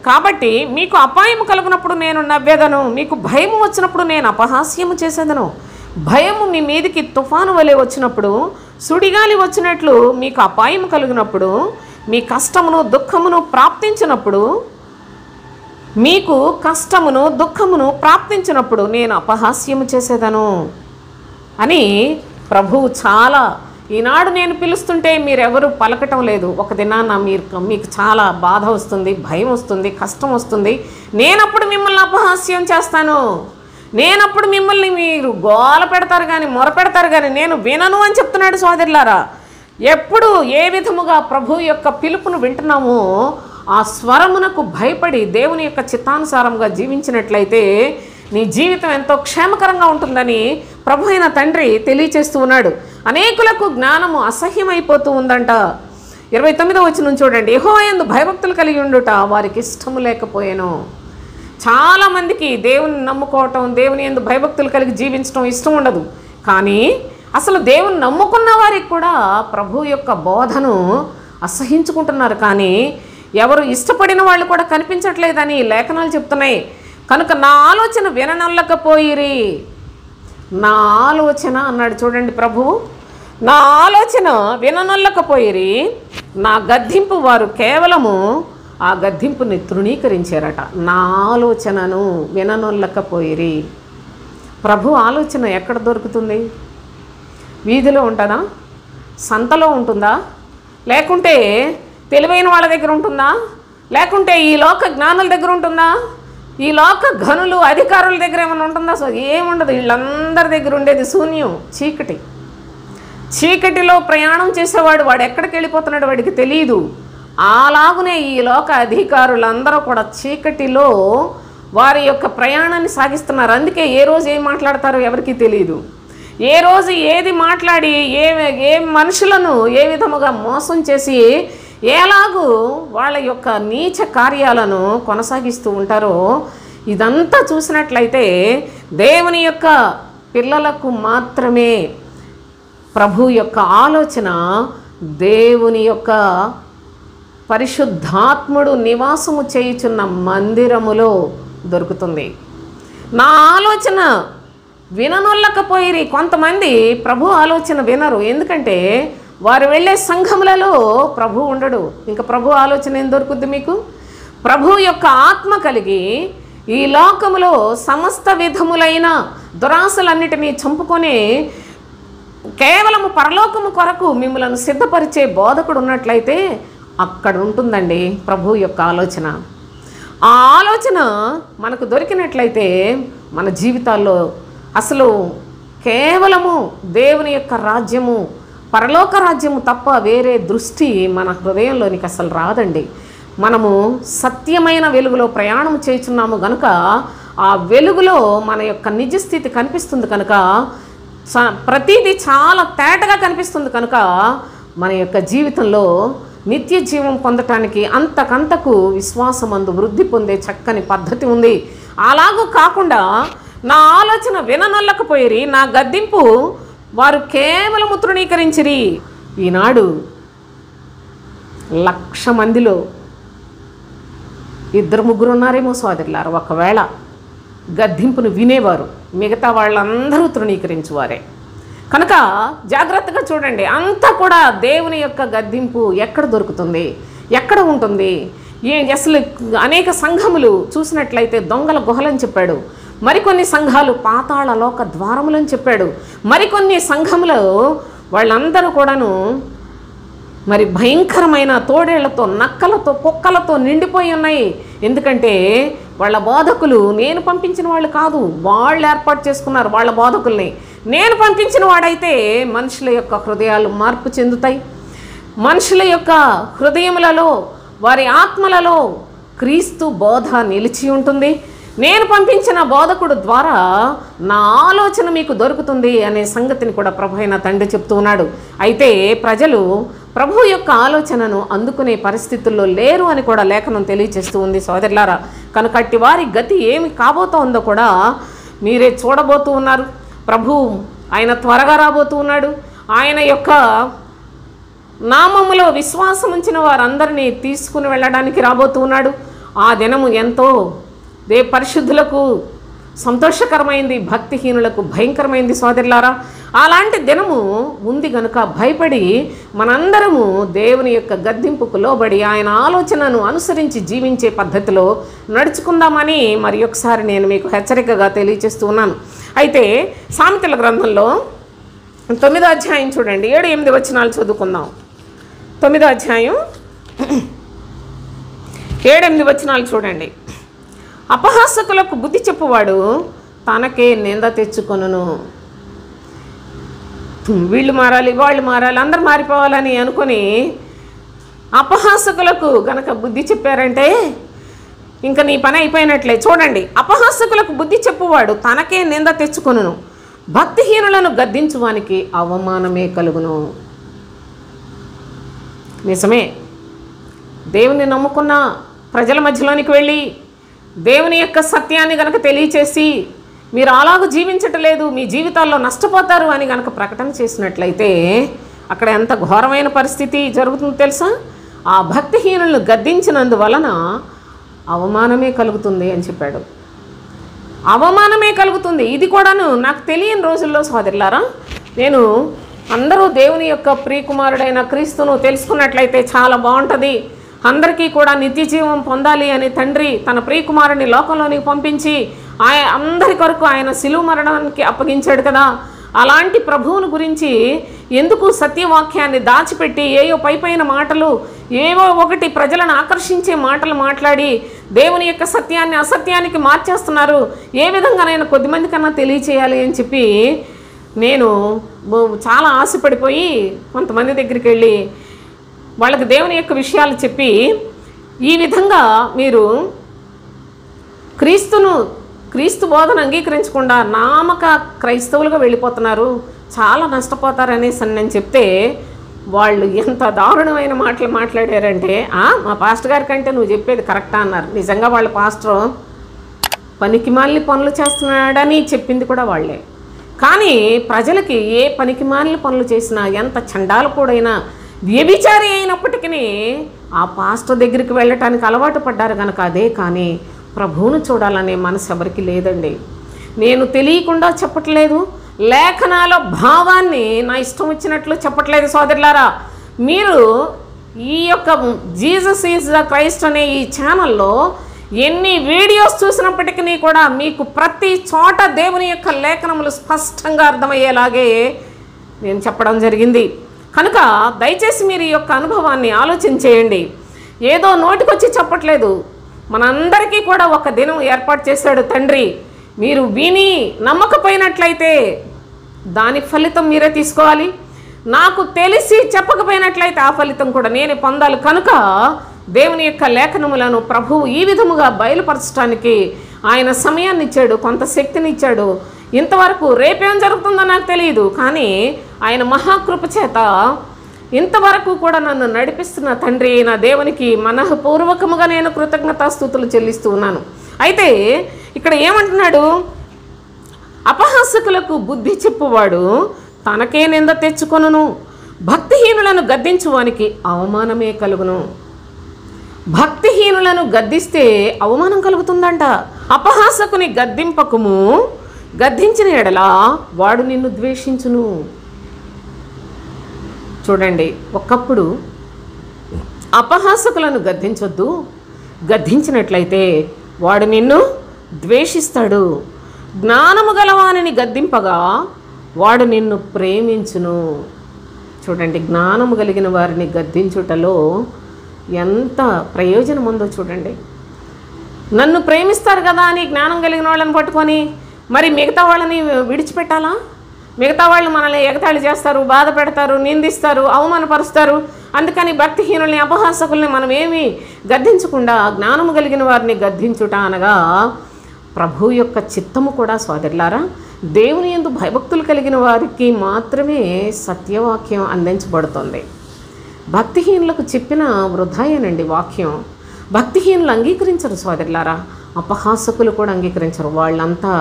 కాబట్టి మీకు అపాయము కలుగునప్పుడు నేను నవ్వేదను, మీకు భయము వచ్చినప్పుడు నేను అపహాస్యము చేసేదను. భయము మీ మీదికి తుఫాను వలె వచ్చినప్పుడు, సుడిగాలి వచ్చినట్లు మీకు అపాయము కలిగినప్పుడు, మీ కష్టమును దుఃఖమును ప్రాప్తించినప్పుడు, మీకు కష్టమును దుఃఖమును ప్రాప్తించినప్పుడు నేను అపహాస్యము చేసేదను అని ప్రభువు చాలా ఈనాడు నేను పిలుస్తుంటే మీరెవరు పలకటం లేదు. ఒక దినాన మీకు చాలా బాధ వస్తుంది, భయం వస్తుంది, కష్టం వస్తుంది. నేనప్పుడు మిమ్మల్ని అపహాస్యం చేస్తాను. నేనప్పుడు మిమ్మల్ని మీరు గోల పెడతారు కానీ, మొర పెడతారు కానీ నేను వినను అని చెప్తున్నాడు సోదరులారా. ఎప్పుడు ఏ విధముగా ప్రభు యొక్క పిలుపును వింటున్నామో ఆ స్వరమునకు భయపడి దేవుని యొక్క చిత్తానుసారంగా జీవించినట్లయితే నీ జీవితం ఎంతో క్షేమకరంగా ఉంటుందని ప్రభు అయిన తండ్రి తెలియచేస్తూ ఉన్నాడు. అనేకులకు జ్ఞానము అసహ్యమైపోతూ ఉందంట. 29వ వచనం చూడండి. యెహోవా యందు భయభక్తులు కలిగి ఉండుట వారికి ఇష్టము లేకపోయాను. చాలామందికి దేవుని నమ్ముకోవటం, దేవుని యందు భయభక్తులు కలిగి జీవించడం ఇష్టం ఉండదు. కానీ అసలు దేవుని నమ్ముకున్న వారికి కూడా ప్రభు యొక్క బోధను అసహించుకుంటున్నారు. కానీ ఎవరు ఇష్టపడిన వాళ్ళు కూడా కనిపించట్లేదని లేఖనాలు చెప్తున్నాయి. కనుక నా ఆలోచన విననొల్లకపోయిరి. నా ఆలోచన అన్నాడు చూడండి ప్రభువు, నా ఆలోచన విననొల్లకపోయిరి. నా గద్దింపు వారు కేవలము ఆ గద్దింపుని తృణీకరించారట. నా ఆలోచనను విననొల్లకపోయిరి. ప్రభు ఆలోచన ఎక్కడ దొరుకుతుంది? వీధిలో ఉంటుందా? సంతలో ఉంటుందా? లేకుంటే తెలివైన వాళ్ళ దగ్గర ఉంటుందా? లేకుంటే ఈ లోక జ్ఞానుల దగ్గర ఉంటుందా? ఈ లోక ఘనులు అధికారుల దగ్గర ఏమైనా ఉంటుందా? సో ఏముండదు. వీళ్ళందరి దగ్గర ఉండేది శూన్యం, చీకటి. చీకటిలో ప్రయాణం చేసేవాడు వాడు ఎక్కడికి వెళ్ళిపోతున్నాడు వాడికి తెలియదు. అలాగునే ఈ లోక అధికారులందరూ కూడా చీకటిలో వారి యొక్క ప్రయాణాన్ని సాగిస్తున్నారు. అందుకే ఏ రోజు ఏం మాట్లాడతారో ఎవరికి తెలియదు. ఏ రోజు ఏది మాట్లాడి ఏ మనుషులను ఏ విధముగా మోసం చేసి ఎలాగూ వాళ్ళ యొక్క నీచ కార్యాలను కొనసాగిస్తూ ఉంటారో ఇదంతా చూసినట్లయితే దేవుని యొక్క పిల్లలకు మాత్రమే ప్రభు యొక్క ఆలోచన దేవుని యొక్క పరిశుద్ధాత్ముడు నివాసము చేయుచున్న మందిరములో దొరుకుతుంది. నా ఆలోచన విననొల్లకపోయిరి. కొంతమంది ప్రభు ఆలోచన వినరు. ఎందుకంటే వారు వెళ్ళే సంఘములలో ప్రభు ఉండడు. ఇంకా ప్రభు ఆలోచన ఏం దొరుకుద్ది మీకు? ప్రభు యొక్క ఆత్మ కలిగి ఈ లోకములో సమస్త విధములైన దురాశలన్నిటినీ చంపుకొని కేవలము పరలోకము కొరకు మిమ్మలను సిద్ధపరిచే బోధకుడు ఉన్నట్లయితే అక్కడ ఉంటుందండి ప్రభు యొక్క ఆలోచన. ఆ ఆలోచన మనకు దొరికినట్లయితే మన జీవితాల్లో అసలు కేవలము దేవుని యొక్క రాజ్యము, పరలోక రాజ్యము తప్ప వేరే దృష్టి మన హృదయంలోనికి అసలు రాదండి. మనము సత్యమైన వెలుగులో ప్రయాణం చేస్తున్నాము కనుక ఆ వెలుగులో మన యొక్క నిజస్థితి కనిపిస్తుంది. కనుక ప్రతిదీ చాలా తేటగా కనిపిస్తుంది. కనుక మన యొక్క జీవితంలో నిత్య జీవం పొందటానికి అంతకంతకు విశ్వాసమందు వృద్ధి పొందే చక్కని పద్ధతి ఉంది. అలాగూ కాకుండా నా ఆలోచన విననొల్లకపోయిరి, నా గద్దింపు వారు కేవలము తృణీకరించిరి. ఈనాడు 1,00,000 మందిలో 2-3 ఉన్నారేమో సోదరులారు ఒకవేళ గద్దింపును వినేవారు, మిగతా వాళ్ళందరూ తృణీకరించువారే. కనుక జాగ్రత్తగా చూడండి. అంతా కూడా దేవుని యొక్క గద్దింపు ఎక్కడ దొరుకుతుంది, ఎక్కడ ఉంటుంది? అసలు అనేక సంఘములు చూసినట్లయితే దొంగల గుహలని చెప్పాడు. మరికొన్ని సంఘాలు పాతాళ లోక ద్వారములని చెప్పాడు. మరికొన్ని సంఘములు వాళ్ళందరూ కూడాను మరి భయంకరమైన తోడేళ్లతో, నక్కలతో, కుక్కలతో నిండిపోయి ఉన్నాయి. ఎందుకంటే వాళ్ళ బోధకులు నేను పంపించిన వాళ్ళు కాదు, వాళ్ళు ఏర్పాటు చేసుకున్నారు వాళ్ళ బోధకుల్ని. నేను పంపించిన వాడైతే మనుషుల యొక్క హృదయాలు మార్పు చెందుతాయి. మనుషుల యొక్క హృదయములలో, వారి ఆత్మలలో క్రీస్తు బోధ నిలిచి ఉంటుంది. నేను పంపించిన బోధకుడు ద్వారా నా ఆలోచన మీకు దొరుకుతుంది అనే సంగతిని కూడా ప్రభు అయిన తండ్రి చెప్తూ ఉన్నాడు. అయితే ప్రజలు ప్రభు యొక్క ఆలోచనను అందుకునే పరిస్థితుల్లో లేరు అని కూడా లేఖనం తెలియజేస్తూ ఉంది సోదరులారా. కనుక అట్టి వారి గతి ఏమి కాబోతోందో కూడా మీరే చూడబోతూ ఉన్నారు. ప్రభు ఆయన త్వరగా రాబోతూ ఉన్నాడు. ఆయన యొక్క నామములో విశ్వాసం ఉంచిన వారందరినీ తీసుకుని వెళ్ళడానికి రాబోతూ ఉన్నాడు. ఆ దినము ఎంతో పరిశుద్ధులకు సంతోషకరమైంది, భక్తిహీనులకు భయంకరమైంది సోదరులారా. అలాంటి దినము ఉంది గనుక భయపడి మనందరము దేవుని యొక్క గద్దింపుకు లోబడి ఆయన ఆలోచనను అనుసరించి జీవించే పద్ధతిలో నడుచుకుందామని మరి ఒకసారి నేను మీకు హెచ్చరికగా తెలియజేస్తూ ఉన్నాను. అయితే సామెతల గ్రంథంలో 9వ అధ్యాయం చూడండి, 7-8 వచనాలు చదువుకుందాం. 9వ అధ్యాయం 7-8 వచనాలు చూడండి. అపహాసకులకు బుద్ధి చెప్పువాడు తనకే నింద తెచ్చుకొనును. వీళ్ళు మారాలి, వాళ్ళు మారాలి, అందరు మారిపోవాలని అనుకొని అపహాసకులకు గనక బుద్ధి చెప్పారంటే ఇంకా నీ పని అయిపోయినట్లే. చూడండి, అపహాసకులకు బుద్ధి చెప్పువాడు తనకే నింద తెచ్చుకొనును, భక్తిహీనులను గద్దించువానికి అవమానమే కలుగును. నిజమే, దేవుని నమ్ముకున్న ప్రజల మధ్యలోనికి వెళ్ళి దేవుని యొక్క సత్యాన్ని గనక తెలియచేసి మీరు అలాగూ జీవించట్లేదు, మీ జీవితాల్లో నష్టపోతారు అని గనక ప్రకటన చేసినట్లయితే అక్కడ ఎంత ఘోరమైన పరిస్థితి జరుగుతుందో తెలుసా? ఆ భక్తిహీనులను గద్దించినందువలన అవమానమే కలుగుతుంది అని చెప్పాడు. అవమానమే కలుగుతుంది. ఇది కూడాను నాకు తెలియని రోజుల్లో సోదరులారా, నేను అందరూ దేవుని యొక్క ప్రియకుమారుడైన క్రీస్తును తెలుసుకున్నట్లయితే చాలా బాగుంటుంది, అందరికీ కూడా నిత్య జీవం పొందాలి అని తండ్రి తన ప్రియకుమారుని లోకంలోనికి పంపించి అందరి కొరకు ఆయన శిలువ మరణానికి అప్పగించాడు కదా. అలాంటి ప్రభువుని గురించి ఎందుకు సత్యవాక్యాన్ని దాచిపెట్టి ఏయో పైపైన మాటలు, ఏవో ఒకటి ప్రజలను ఆకర్షించే మాటలు మాట్లాడి దేవుని యొక్క సత్యాన్ని అసత్యానికి మార్చేస్తున్నారు? ఏ విధంగానైనా కొద్దిమంది కన్నా తెలియచేయాలి అని చెప్పి నేను చాలా ఆశపడిపోయి కొంతమంది దగ్గరికి వెళ్ళి వాళ్ళకి దేవుని యొక్క విషయాలు చెప్పి, ఈ విధంగా మీరు క్రీస్తు బోధన అంగీకరించకుండా నామక క్రైస్తవులుగా వెళ్ళిపోతున్నారు, చాలా నష్టపోతారనేసి నేను చెప్తే వాళ్ళు ఎంత దారుణమైన మాటలు మాట్లాడారంటే, మా పాస్టర్ గారి కంటే నువ్వు చెప్పేది కరెక్టా అన్నారు. నిజంగా వాళ్ళ పాస్టర్ పనికిమాలిన పనులు చేస్తున్నాడని చెప్పింది కూడా వాళ్ళే. కానీ ప్రజలకి ఏ పనికిమాలిన పనులు చేసినా, ఎంత చండాలకుడైనా, వ్యభిచారి అయినప్పటికీ ఆ పాస్టర్ దగ్గరికి వెళ్ళటానికి అలవాటు పడ్డారు కనుక అదే. కానీ ప్రభువును చూడాలనే మనసు ఎవరికి లేదండి. నేను తెలియకుండా చెప్పట్లేదు, లేఖనాల భావాన్ని నా ఇష్టం వచ్చినట్లు చెప్పట్లేదు సోదరులారా. మీరు ఈ యొక్క జీసస్ ఈజ్ ద క్రైస్ట్ అనే ఈ ఛానల్లో ఎన్ని వీడియోస్ చూసినప్పటికీ కూడా మీకు ప్రతి చోట దేవుని యొక్క లేఖనములు స్పష్టంగా అర్థమయ్యేలాగే నేను చెప్పడం జరిగింది. కనుక దయచేసి మీరు ఈ యొక్క అనుభవాన్ని ఆలోచన చేయండి. ఏదో నోటికొచ్చి చెప్పట్లేదు, మనందరికీ కూడా ఒక దినం ఏర్పాటు చేశాడు తండ్రి. మీరు విని నమ్మకపోయినట్లయితే దాని ఫలితం మీరే తీసుకోవాలి. నాకు తెలిసి చెప్పకపోయినట్లయితే ఆ ఫలితం కూడా నేనే పొందాలి. కనుక దేవుని యొక్క లేఖనములను ప్రభువు ఈ విధముగా బయలుపరచడానికి ఆయన సమయాన్ని ఇచ్చాడు, కొంత శక్తిని ఇచ్చాడు. ఇంతవరకు రేపేం జరుగుతుందో నాకు తెలియదు, కానీ ఆయన మహాకృప చేత ఇంతవరకు కూడా నన్ను నడిపిస్తున్న తండ్రి నా దేవునికి మనఃపూర్వకముగా నేను కృతజ్ఞతాస్తుతులు చెల్లిస్తూ ఉన్నాను. అయితే ఇక్కడ ఏమంటున్నాడు? అపహాసకులకు బుద్ధి చెప్పువాడు తనకే నింద తెచ్చుకొనును, భక్తిహీనులను గద్దించువానికి అవమానమే కలుగును. భక్తిహీనులను గద్దిస్తే అవమానం కలుగుతుందంట. అపహాసకుని గద్దింపకము, గద్దించిన ఎడల వాడు నిన్ను ద్వేషించును. చూడండి, ఒకప్పుడు అపహాసకులను గద్దించొద్దు, గద్దించినట్లయితే వాడు నిన్ను ద్వేషిస్తాడు. జ్ఞానము గలవానిని గద్దింపగా వాడు నిన్ను ప్రేమించును. చూడండి, జ్ఞానము కలిగిన వారిని గద్దించుటలో ఎంత ప్రయోజనం ఉందో చూడండి. నన్ను ప్రేమిస్తారు కదా అని జ్ఞానం కలిగిన వాళ్ళని పట్టుకొని మరి మిగతా వాళ్ళని విడిచిపెట్టాలా? మిగతా వాళ్ళు మనల్ని ఎగతాళి చేస్తారు, బాధ పెడతారు, నిందిస్తారు, అవమానపరుస్తారు. అందుకని భక్తిహీనుల్ని, అపహాసకుల్ని మనం ఏమీ గద్దించకుండా జ్ఞానము కలిగిన వారిని గద్దించుట అనగా ప్రభు యొక్క చిత్తము కూడా సోదరులారా. దేవుని యందు భయభక్తులు కలిగిన వారికి మాత్రమే సత్యవాక్యం అందించబడుతుంది. భక్తిహీనులకు చెప్పిన వృధాయేనండి వాక్యం. భక్తిహీనులు అంగీకరించరు సోదరులారా, అపహాసకులు కూడా అంగీకరించరు. వాళ్ళంతా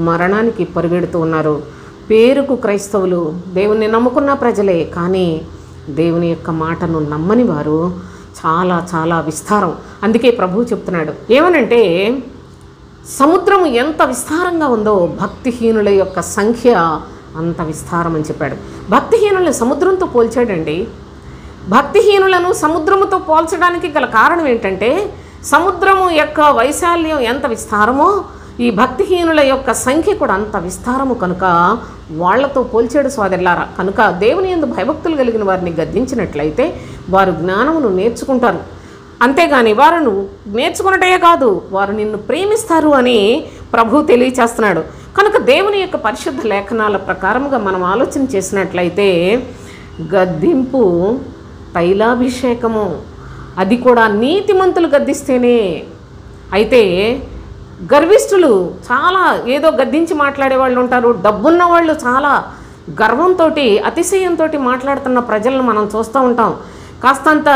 మరణానికి పరిగెడుతూ ఉన్నారు. పేరుకు క్రైస్తవులు, దేవుని నమ్ముకున్న ప్రజలే, కానీ దేవుని యొక్క మాటను నమ్మని వారు చాలా చాలా విస్తారం. అందుకే ప్రభువు చెప్తున్నాడు ఏమనంటే, సముద్రం ఎంత విస్తారంగా ఉందో భక్తిహీనుల యొక్క సంఖ్య అంత విస్తారం అని చెప్పాడు. భక్తిహీనులను సముద్రంతో పోల్చాడండి. భక్తిహీనులను సముద్రముతో పోల్చడానికి గల కారణం ఏంటంటే, సముద్రము యొక్క వైశాల్యం ఎంత విస్తారమో ఈ భక్తిహీనుల యొక్క సంఖ్య కూడా అంత విస్తారము కనుక వాళ్లతో పోల్చాడు సోదరులారా. కనుక దేవుని యందు భయభక్తులు కలిగిన వారిని గద్దించినట్లయితే వారు జ్ఞానమును నేర్చుకుంటారు. అంతేగాని వారు నేర్చుకున్నటే కాదు, వారు నిన్ను ప్రేమిస్తారు అని ప్రభు తెలియచేస్తున్నాడు. కనుక దేవుని యొక్క పరిశుద్ధ లేఖనాల ప్రకారముగా మనం ఆలోచన చేసినట్లయితే గద్దింపు తైలాభిషేకము, అది కూడా నీతిమంతులు గద్దిస్తేనే. అయితే గర్విష్ఠులు చాలా ఏదో గద్దించి మాట్లాడే వాళ్ళు ఉంటారు. డబ్బున్న వాళ్ళు చాలా గర్వంతో అతిశయంతో మాట్లాడుతున్న ప్రజలను మనం చూస్తూ ఉంటాం. కాస్తంత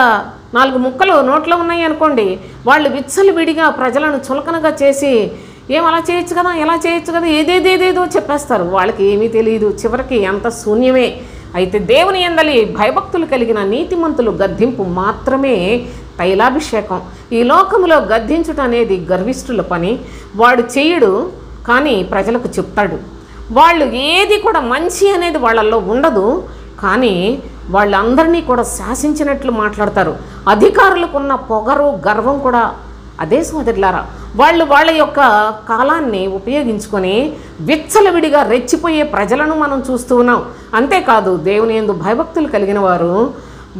4 ముక్కలు నోట్లో ఉన్నాయి అనుకోండి, వాళ్ళు విచ్చలవిడిగా ప్రజలను చులకనగా చేసి ఏం అలా చేయొచ్చు కదా, ఎలా చేయొచ్చు కదా, ఏదేదేదేదో చెప్పేస్తారు. వాళ్ళకి ఏమీ తెలియదు, చివరికి అంత శూన్యమే. అయితే దేవుని యందలి భయభక్తులు కలిగిన నీతిమంతులు గద్దింపు మాత్రమే తైలాభిషేకం. ఈ లోకములో గద్దించుట అనేది గర్విష్ఠుల పని. వాడు చేయడు, కానీ ప్రజలకు చెప్తాడు. వాళ్ళు ఏది కూడా మంచి అనేది వాళ్ళల్లో ఉండదు, కానీ వాళ్ళందరినీ కూడా శాసించినట్లు మాట్లాడతారు. అధికారులకున్న పొగరు, గర్వం కూడా అదే సోదరులారా. వాళ్ళు వాళ్ళ యొక్క కాలాన్ని ఉపయోగించుకొని విచ్చలవిడిగా రెచ్చిపోయే ప్రజలను మనం చూస్తూ ఉన్నాం. అంతేకాదు దేవుని యందు భయభక్తులు కలిగిన వారు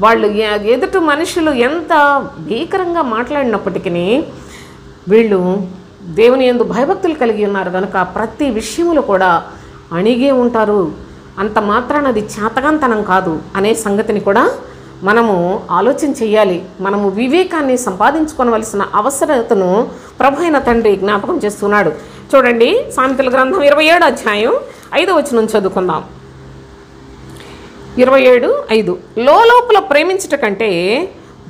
వాళ్ళు ఎదుటి మనుషులు ఎంత భీకరంగా మాట్లాడినప్పటికీ వీళ్ళు దేవుని యందు భయభక్తులు కలిగి ఉన్నారు కనుక ప్రతి విషయంలో కూడా అణిగే ఉంటారు. అంత మాత్రాన అది చేతగాంతనం కాదు అనే సంగతిని కూడా మనము ఆలోచన చెయ్యాలి. మనము వివేకాన్ని సంపాదించుకోవలసిన అవసరతను ప్రభు అయిన తండ్రి జ్ఞాపకం చేస్తున్నాడు. చూడండి, సామెతల గ్రంథం 27వ అధ్యాయం 5వ వచనం చదువుకుందాం. 27:5 లోపల ప్రేమించుట కంటే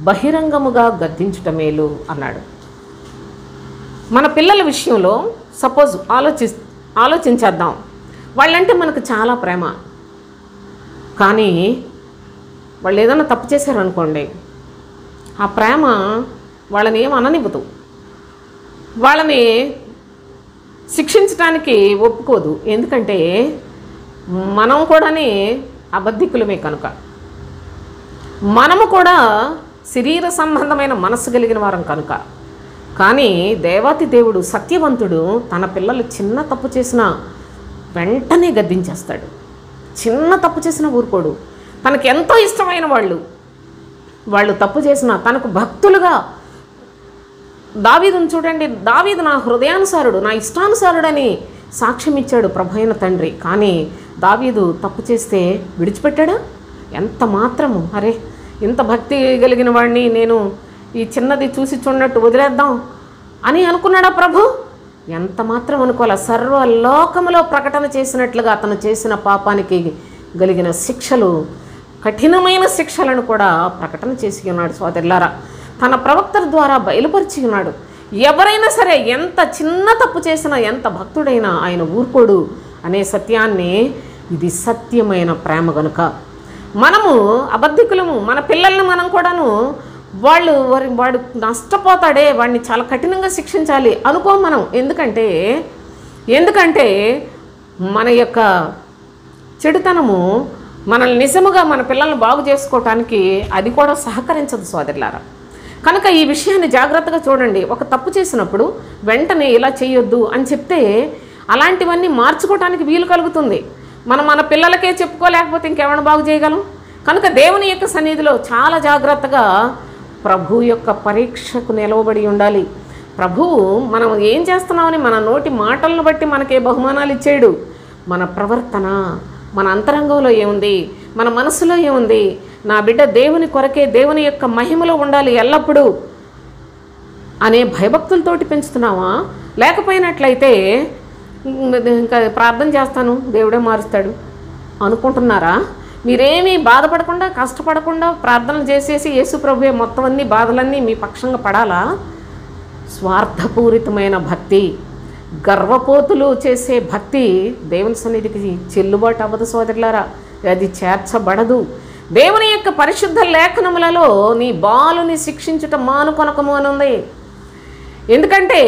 బహిరంగముగా గద్దించుట మేలు అన్నాడు. మన పిల్లల విషయంలో సపోజ్ ఆలోచించేద్దాం. వాళ్ళంటే మనకు చాలా ప్రేమ, కానీ వాళ్ళు ఏదైనా తప్పు చేశారనుకోండి, ఆ ప్రేమ వాళ్ళని ఏం అననివ్వదు, వాళ్ళని శిక్షించడానికి ఒప్పుకోదు. ఎందుకంటే మనం కూడానే అబద్ధికులమే కనుక, మనము కూడా శరీర సంబంధమైన మనస్సు కలిగిన వారం కనుక. కానీ దేవాతి దేవుడు సత్యవంతుడు తన పిల్లలు చిన్న తప్పు చేసినా వెంటనే గద్దించేస్తాడు. చిన్న తప్పు చేసిన ఊరుకోడు. తనకు ఎంతో ఇష్టమైన వాళ్ళు తప్పు చేసినా తనకు భక్తులుగా దావీదును చూడండి. దావీదు నా హృదయానుసారుడు, నా ఇష్టానుసారుడని సాక్ష్యం ఇచ్చాడు ప్రభు అయిన తండ్రి. కానీ దావీదు తప్పు చేస్తే విడిచిపెట్టాడా? ఎంత మాత్రము అరే ఇంత భక్తి కలిగిన వాడిని నేను ఈ చిన్నది చూసి చూడనట్టు వదిలేద్దాం అని అనుకున్నాడా ప్రభు? ఎంత మాత్రం అనుకోవాలి. సర్వలోకములో ప్రకటన చేసినట్లుగా అతను చేసిన పాపానికి కలిగిన శిక్షలు, కఠినమైన శిక్షలను కూడా ప్రకటన చేసి ఉన్నాడు సోదరులారా. తన ప్రవక్తల ద్వారా బయలుపరిచి ఉన్నాడు. ఎవరైనా సరే ఎంత చిన్న తప్పు చేసినా, ఎంత భక్తుడైనా ఆయన ఊరుకోడు అనే సత్యాన్ని, ఇది సత్యమైన ప్రేమ గనుక మనము అబద్ధికులము. మన పిల్లల్ని మనం కూడాను వాడు నష్టపోతాడే, వాడిని చాలా కఠినంగా శిక్షించాలి అనుకో మనం. ఎందుకంటే మన యొక్క చెడుతనము మనల్ని నిజముగా మన పిల్లల్ని బాగు చేసుకోవటానికి అది కూడా సహకరించదు సోదరులారా. కనుక ఈ విషయాన్ని జాగ్రత్తగా చూడండి. ఒక తప్పు చేసినప్పుడు వెంటనే ఇలా చేయొద్దు అని చెప్తే అలాంటివన్నీ మార్చుకోవటానికి వీలు కలుగుతుంది. మనం మన పిల్లలకే చెప్పుకోలేకపోతే ఇంకెవరిని బాగు చేయగలం? కనుక దేవుని యొక్క సన్నిధిలో చాలా జాగ్రత్తగా ప్రభు యొక్క పరీక్షకు నిలవబడి ఉండాలి. ప్రభువు మనం ఏం చేస్తున్నామని మన నోటి మాటలను బట్టి మనకే బహుమానాలు ఇచ్చాడు. మన ప్రవర్తన, మన అంతరంగంలో ఏముంది, మన మనసులో ఏముంది, నా బిడ్డ దేవుని కొరకే, దేవుని యొక్క మహిమలో ఉండాలి ఎల్లప్పుడూ అనే భయభక్తులతోటి పెంచుతున్నావా? లేకపోయినట్లయితే ఇంకా ప్రార్థన చేస్తాను దేవుడే మారుస్తాడు అనుకుంటున్నారా? మీరేమీ బాధపడకుండా, కష్టపడకుండా ప్రార్థనలు చేసేసి యేసు ప్రభువే మొత్తం అన్ని బాధలన్నీ మీ పక్షంగా పడాలా? స్వార్థపూరితమైన భక్తి, గర్వపోతులు చేసే భక్తి దేవుని సన్నిధికి చెల్లుబాటు అవ్వదు సోదరులారా. అది చేర్చబడదు. దేవుని యొక్క పరిశుద్ధ లేఖనములలో నీ బాలుని శిక్షించుట మానుకొనకము అని ఉంది. ఎందుకంటే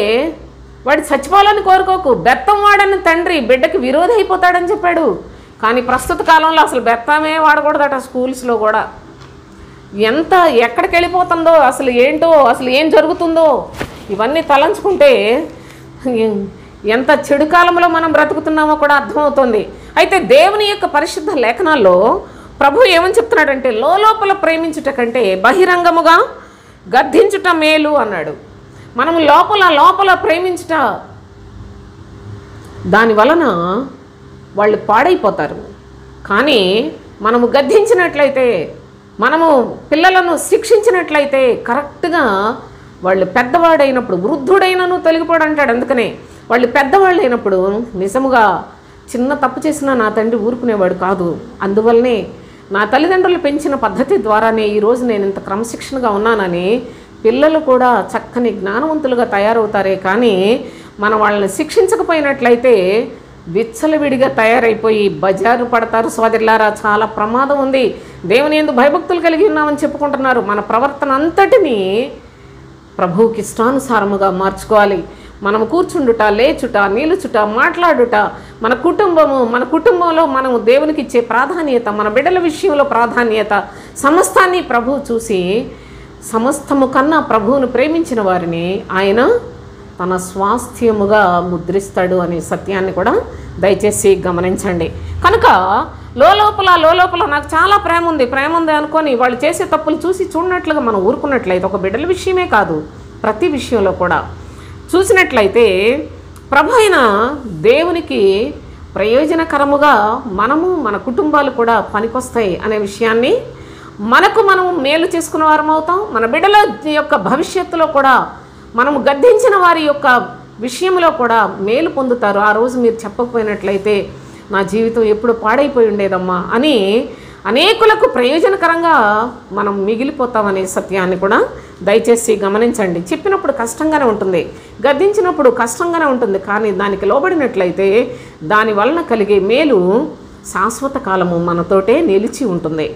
వాడు చచ్చిపోవాలని కోరుకోకు. బెత్తం వాడని తండ్రి బిడ్డకి విరోధి అయిపోతాడని చెప్పాడు. కానీ ప్రస్తుత కాలంలో అసలు బెత్తమే వాడకూడదట. స్కూల్స్లో కూడా ఎక్కడికి వెళ్ళిపోతుందో, అసలు ఏంటో, అసలు ఏం జరుగుతుందో ఇవన్నీ తలంచుకుంటే ఎంత చెడు కాలంలో మనం బ్రతుకుతున్నామో కూడా అర్థమవుతుంది. అయితే దేవుని యొక్క పరిశుద్ధ లేఖనాల్లో ప్రభు ఏమని చెప్తున్నాడంటే, లోపల ప్రేమించుట కంటే బహిరంగముగా గద్దించుట మేలు అన్నాడు. మనము లోపల ప్రేమించుట, దాని వలన వాళ్ళు పాడైపోతారు. కానీ మనము గద్దించినట్లయితే, మనము పిల్లలను శిక్షించినట్లయితే కరెక్ట్గా వాళ్ళు పెద్దవాడైనప్పుడు, వృద్ధుడైనను తొలగిపోడు అంటాడు. అందుకనే వాళ్ళు పెద్దవాళ్ళు అయినప్పుడు నిజముగా చిన్న తప్పు చేసినా నా తండ్రి ఊరుకునేవాడు కాదు. అందువల్లనే నా తల్లిదండ్రులు పెంచిన పద్ధతి ద్వారానే ఈరోజు నేను ఇంత క్రమశిక్షణగా ఉన్నానని పిల్లలు కూడా చక్కని జ్ఞానవంతులుగా తయారవుతారే. కానీ మనం వాళ్ళని శిక్షించకపోయినట్లయితే విచ్చలవిడిగా తయారైపోయి బజారు పడతారు. సోదరులారా, చాలా ప్రమాదం ఉంది. దేవుని యందు భయభక్తులు కలిగి ఉన్నామని చెప్పుకుంటున్నారు. మన ప్రవర్తన అంతటినీ ప్రభువుకి ఇష్టానుసారముగా మార్చుకోవాలి. మనం కూర్చుండుట, లేచుట, నిలుచుట, మాట్లాడుట, మన కుటుంబంలో మనము దేవునికి ఇచ్చే ప్రాధాన్యత, మన బిడ్డల విషయంలో ప్రాధాన్యత, సమస్తాన్ని ప్రభువు చూసి సమస్తము కన్నా ప్రభువును ప్రేమించిన వారిని ఆయన తన స్వాస్థ్యముగా ముద్రిస్తాడు అనే సత్యాన్ని కూడా దయచేసి గమనించండి. కనుక లోపల నాకు చాలా ప్రేమ ఉంది అనుకొని వాళ్ళు చేసే తప్పులు చూసి చూడనట్లుగా మనం ఊరుకున్నట్లయితే, ఒక బిడ్డల విషయమే కాదు ప్రతి విషయంలో కూడా చూసినట్లయితే ప్రభు అయిన దేవునికి ప్రయోజనకరముగా మనము మన కుటుంబాలు కూడా పనికొస్తాయి అనే విషయాన్ని మనము మేలు చేసుకున్న వారం అవుతాం. మన బిడ్డల యొక్క భవిష్యత్తులో కూడా మనము గద్దించిన వారి యొక్క విషయంలో కూడా మేలు పొందుతారు. ఆ రోజు మీరు చెప్పకపోయినట్లయితే నా జీవితం ఎప్పుడు పాడైపోయి ఉండేదమ్మా అని అనేకులకు ప్రయోజనకరంగా మనం మిగిలిపోతామనే సత్యాన్ని కూడా దయచేసి గమనించండి. చెప్పినప్పుడు కష్టంగానే ఉంటుంది, గద్దించినప్పుడు కష్టంగానే ఉంటుంది. కానీ దానికి లోబడినట్లయితే దాని వలన కలిగే మేలు శాశ్వత కాలము మనతోటే నిలిచి ఉంటుంది.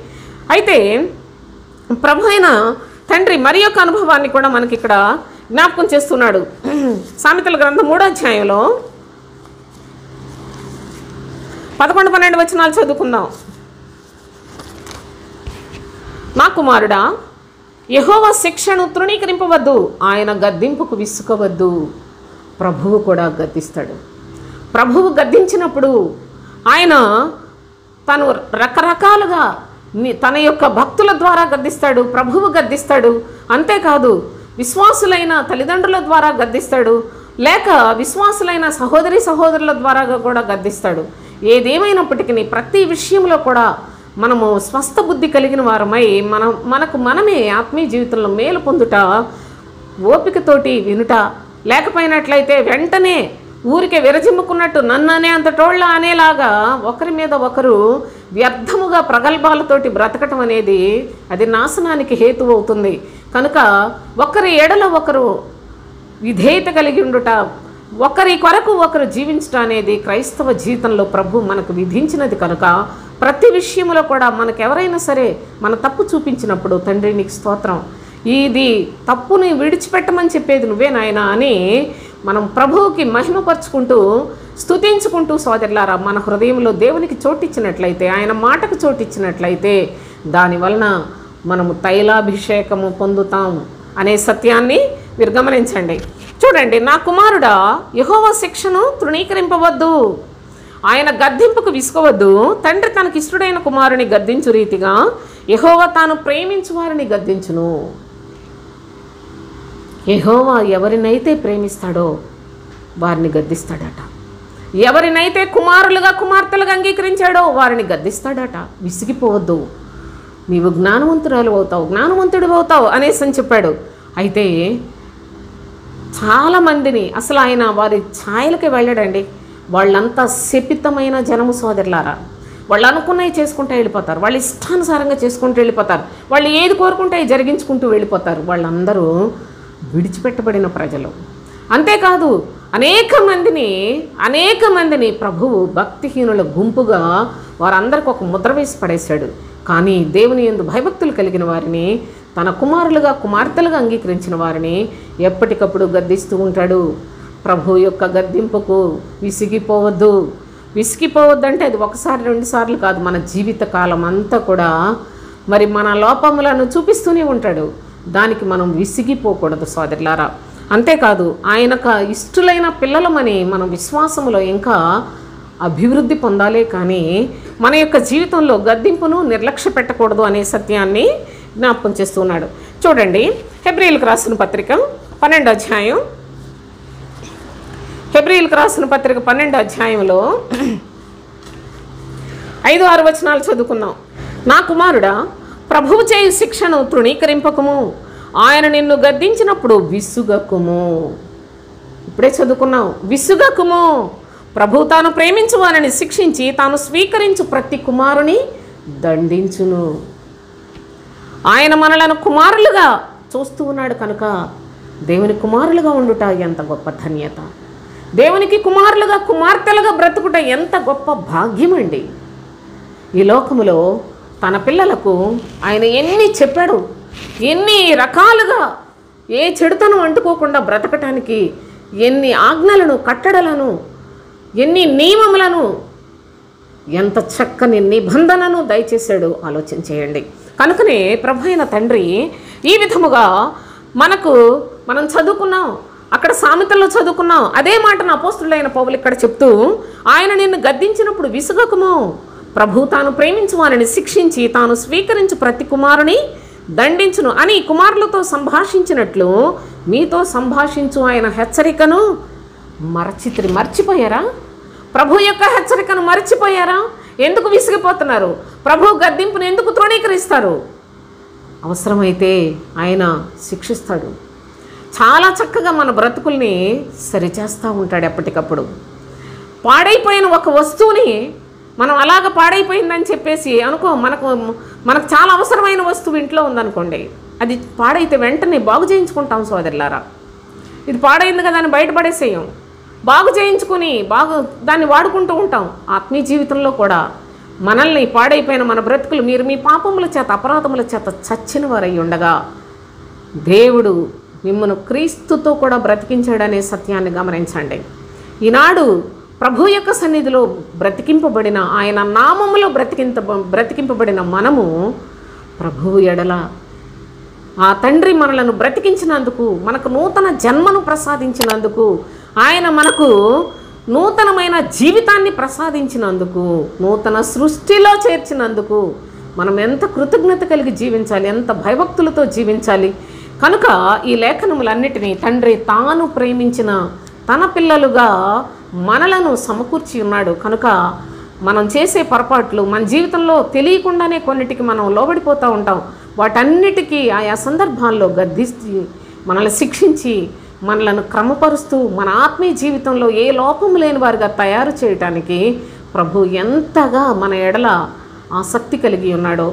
అయితే ప్రభు అయిన తండ్రి మరి యొక్క అనుభవాన్ని కూడా మనకి ఇక్కడ జ్ఞాపకం చేస్తున్నాడు. సామెతల గ్రంథం 3వ అధ్యాయంలో 11-12 వచనాలు చదువుకుందాం. నా కుమారుడా, యెహోవా శిక్షను తృణీకరింపవద్దు, ఆయన గద్దింపుకు విసుకవద్దు. ప్రభువు కూడా గద్దిస్తాడు. ప్రభువు గద్దించినప్పుడు ఆయన తను రకరకాలుగా తన యొక్క భక్తుల ద్వారా గద్దిస్తాడు. ప్రభువు గద్దిస్తాడు. అంతేకాదు విశ్వాసులైన తల్లిదండ్రుల ద్వారా గద్దిస్తాడు, లేక విశ్వాసులైన సహోదరుల ద్వారా కూడా గద్దిస్తాడు. ఏదేమైనప్పటికీ ప్రతి విషయంలో కూడా మనము స్వస్థ బుద్ధి కలిగిన వారమై మనమే ఆత్మీయ జీవితంలో మేలు పొందుట, ఓపికతోటి వినుట, లేకపోయినట్లయితే వెంటనే ఊరికే విరజిమ్ముకున్నట్టు నన్ననే అంతటోళ్ళ అనేలాగా ఒకరి మీద ఒకరు వ్యర్థముగా ప్రగల్భాలతోటి బ్రతకటం అనేది అది నాశనానికి హేతువు అవుతుంది. కనుక ఒకరి ఎడల ఒకరు విధేయత కలిగి ఉండుట, ఒకరి కొరకు ఒకరు జీవించడం అనేది క్రైస్తవ జీవితంలో ప్రభు మనకు విధించినది. కనుక ప్రతి విషయంలో కూడా మనకు ఎవరైనా సరే మన తప్పు చూపించినప్పుడు, తండ్రి నీకు స్తోత్రం, ఇది తప్పుని విడిచిపెట్టమని చెప్పేది నువ్వే నాయనా అని మనం ప్రభువుకి మహిమపరుచుకుంటూ స్తుతించుకుంటూ సోదరులారా మన హృదయంలో దేవునికి చోటిచ్చినట్లయితే, ఆయన మాటకు చోటిచ్చినట్లయితే దానివలన మనము తైలాభిషేకము పొందుతాం అనే సత్యాన్ని మీరు గమనించండి. చూడండి, నా కుమారుడా, యెహోవా శిక్షను తృణీకరింపవద్దు, ఆయన గద్దింపుకు విసుకోవద్దు. తండ్రి తనకి ఇష్టడైన కుమారుని గద్దించు రీతిగా యెహోవా తాను ప్రేమించు వారిని గద్దించును. యెహోవా ఎవరినైతే ప్రేమిస్తాడో వారిని గద్దిస్తాడట. ఎవరినైతే కుమారులుగా కుమార్తెలుగా అంగీకరించాడో వారిని గద్దిస్తాడట. విసిగిపోవద్దు, నీవు జ్ఞానవంతుడు అవుతావు అనేసి అని చెప్పాడు. అయితే చాలామందిని అసలు ఆయన వారి ఛాయలకి వెళ్ళాడండి. వాళ్ళంతా శపితమైన జనము సోదరులారా. వాళ్ళు అనుకున్నవి చేసుకుంటూ వెళ్ళిపోతారు, వాళ్ళు ఇష్టానుసారంగా చేసుకుంటూ వెళ్ళిపోతారు, వాళ్ళు ఏది కోరుకుంటే జరిగించుకుంటూ వెళ్ళిపోతారు. వాళ్ళందరూ విడిచిపెట్టబడిన ప్రజలు. అంతేకాదు అనేక మందిని ప్రభువు భక్తిహీనుల గుంపుగా వారందరికీ ఒక ముద్ర వేసి పడేశాడు. కానీ దేవుని యందు భయభక్తులు కలిగిన వారిని, తన కుమారులుగా కుమార్తెలుగా అంగీకరించిన వారిని ఎప్పటికప్పుడు గద్దిస్తూ ఉంటాడు. ప్రభు యొక్క గద్దింపుకు విసిగిపోవద్దంటే అది ఒకసారి 2 సార్లు కాదు, మన జీవితకాలం అంతా కూడా మరి మన లోపములను చూపిస్తూనే ఉంటాడు. దానికి మనం విసిగిపోకూడదు సోదరులారా. అంతేకాదు ఆయనకు ఇష్టలైన పిల్లలమని మన విశ్వాసములో ఇంకా అభివృద్ధి పొందాలే కానీ మన యొక్క జీవితంలో గద్దింపును నిర్లక్ష్య పెట్టకూడదు అనే సత్యాన్ని జ్ఞాపకం చేస్తున్నాడు. చూడండి, హెబ్రీయులకు రాసిన పత్రిక 12వ అధ్యాయం, హెబ్రీయులకు రాసిన పత్రిక 12వ అధ్యాయంలో 5-6 వచనాలు చదువుకున్నాం. నా కుమారుడా, ప్రభువు చేయు శిక్షను తృణీకరింపకము, ఆయన నిన్ను గద్దించినప్పుడు విసుగకుము. ఇప్పుడే చదువుకున్నాం, విసుగకుము. ప్రభువు తాను ప్రేమించు వారిని శిక్షించి తాను స్వీకరించు ప్రతి కుమారుని దండించును. ఆయన మనలను కుమారులుగా చూస్తూ ఉన్నాడు కనుక దేవుని కుమారులుగా ఉండుట ఎంత గొప్ప ధన్యత. దేవునికి కుమారులుగా కుమార్తెలుగా బ్రతుకుట ఎంత గొప్ప భాగ్యమండి. ఈ లోకములో తన పిల్లలకు ఆయన ఎన్ని చెప్పాడు, ఎన్ని రకాలుగా ఏ చెడుతనం అంటుకోకుండా బ్రతకటానికి ఎన్ని ఆజ్ఞలను, కట్టడలను, ఎన్ని నియమములను, ఎంత చక్కని నిబంధనను దయచేశాడు ఆలోచన చేయండి. కనుకనే ప్రభు అయిన తండ్రి ఈ విధముగా మనం చదువుకున్నాం, అక్కడ సామెతల్లో చదువుకున్నాం, అదే మాటను అపోస్తులైన పౌలు ఇక్కడ చెప్తూ, ఆయన నిన్ను గద్దించినప్పుడు విసుగకము, ప్రభు తాను ప్రేమించు వారిని శిక్షించి తాను స్వీకరించు ప్రతి కుమారుని దండించును అని కుమారులతో సంభాషించినట్లు మీతో సంభాషించు ఆయన హెచ్చరికను మర్చిపోయారా? ప్రభు యొక్క హెచ్చరికను మర్చిపోయారా? ఎందుకు విసిగిపోతున్నారు? ప్రభు గద్దింపును ఎందుకు తృణీకరిస్తారు? అవసరమైతే ఆయన శిక్షిస్తాడు. చాలా చక్కగా మన బ్రతుకుల్ని సరిచేస్తూ ఉంటాడు ఎప్పటికప్పుడు. పాడైపోయిన ఒక వస్తువుని మనం అలాగ పాడైపోయిందని చెప్పేసి మనకు చాలా అవసరమైన వస్తువు ఇంట్లో ఉందనుకోండి, అది పాడైతే వెంటనే బాగు చేయించుకుంటాం సోదరులారా. ఇది పాడైంది కదా అని బయటపడేసేయం, బాగు చేయించుకొని దాన్ని వాడుకుంటూ ఉంటాం. ఆత్మీయ జీవితంలో కూడా మనల్ని పాడైపోయిన మన బ్రతుకులు, మీరు మీ పాపముల చేత అపరాధముల చేత చచ్చిన వారై ఉండగా దేవుడు మిమ్మల్ని క్రీస్తుతో కూడా బ్రతికించాడనే సత్యాన్ని గమనించండి. ఈనాడు ప్రభు యొక్క సన్నిధిలో బ్రతికింపబడిన, ఆయన నామములో బ్రతికింపబడిన మనము ప్రభువు ఎడల ఆ తండ్రి మనలను బ్రతికించినందుకు, మనకు నూతన జన్మను ప్రసాదించినందుకు, ఆయన మనకు నూతనమైన జీవితాన్ని ప్రసాదించినందుకు, నూతన సృష్టిలో చేర్చినందుకు మనం ఎంత కృతజ్ఞత కలిగి జీవించాలి, ఎంత భయభక్తులతో జీవించాలి. కనుక ఈ లేఖనములన్నిటినీ తండ్రి తాను ప్రేమించిన తన పిల్లలుగా మనలను సమకూర్చి ఉన్నాడు. కనుక మనం చేసే పొరపాట్లు మన జీవితంలో తెలియకుండానే కొన్నిటికి మనం లోబడిపోతూ ఉంటాం. వాటన్నిటికీ ఆయా సందర్భాల్లో గద్దించి మనల్ని శిక్షించి మనలను క్రమపరుస్తూ మన ఆత్మీయ జీవితంలో ఏ లోపం లేని వారిగా తయారు చేయటానికి ప్రభు ఎంతగా మన ఎడల ఆసక్తి కలిగి ఉన్నాడో,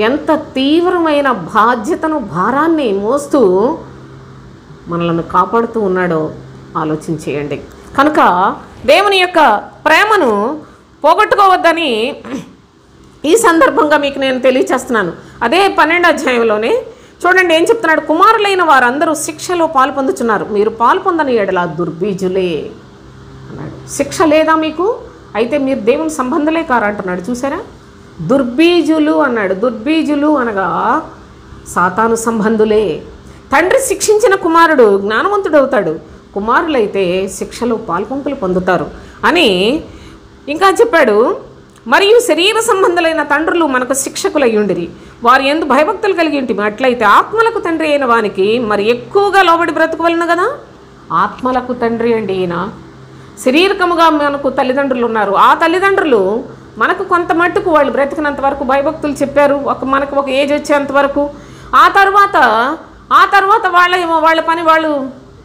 ఎంత తీవ్రమైన బాధ్యతను, భారాన్ని మోస్తూ మనలను కాపాడుతూ ఉన్నాడో ఆలోచన చేయండి. కనుక దేవుని యొక్క ప్రేమను పోగొట్టుకోవద్దని ఈ సందర్భంగా మీకు నేను తెలియచేస్తున్నాను. అదే 12వ అధ్యాయంలోనే చూడండి ఏం చెప్తున్నాడు, కుమారులైన వారందరూ శిక్షలో పాలు పొందుతున్నారు, మీరు పాలు పొందని ఎడల దుర్బీజులే అన్నాడు. శిక్ష లేదా మీకు? అయితే మీరు దేవుని సంబంధులే కారు అంటున్నాడు. చూసారా, దుర్బీజులు అన్నాడు. దుర్బీజులు అనగా సాతాను సంబంధులే. తండ్రి శిక్షించిన కుమారుడు జ్ఞానవంతుడవుతాడు, కుమారులైతే శిక్షలో పాల్పొంపులు పొందుతారు అని ఇంకా చెప్పాడు. మరియు శరీర సంబంధులైన తండ్రులు మనకు శిక్షకులయ్యుండిరి, వారు ఎందు భయభక్తులు కలిగి ఉంటుంది. అట్లయితే ఆత్మలకు తండ్రి అయిన వానికి మరి ఎక్కువగా లోబడి బ్రతుకువలను కదా. ఆత్మలకు తండ్రి అండి ఈయన. శరీరకముగా మనకు తల్లిదండ్రులు ఉన్నారు. ఆ తల్లిదండ్రులు మనకు కొంత మట్టుకు వాళ్ళు బ్రతికినంత వరకు భయభక్తులు చెప్పారు, మనకు ఒక ఏజ్ వచ్చేంత వరకు. ఆ తర్వాత వాళ్ళ పని వాళ్ళు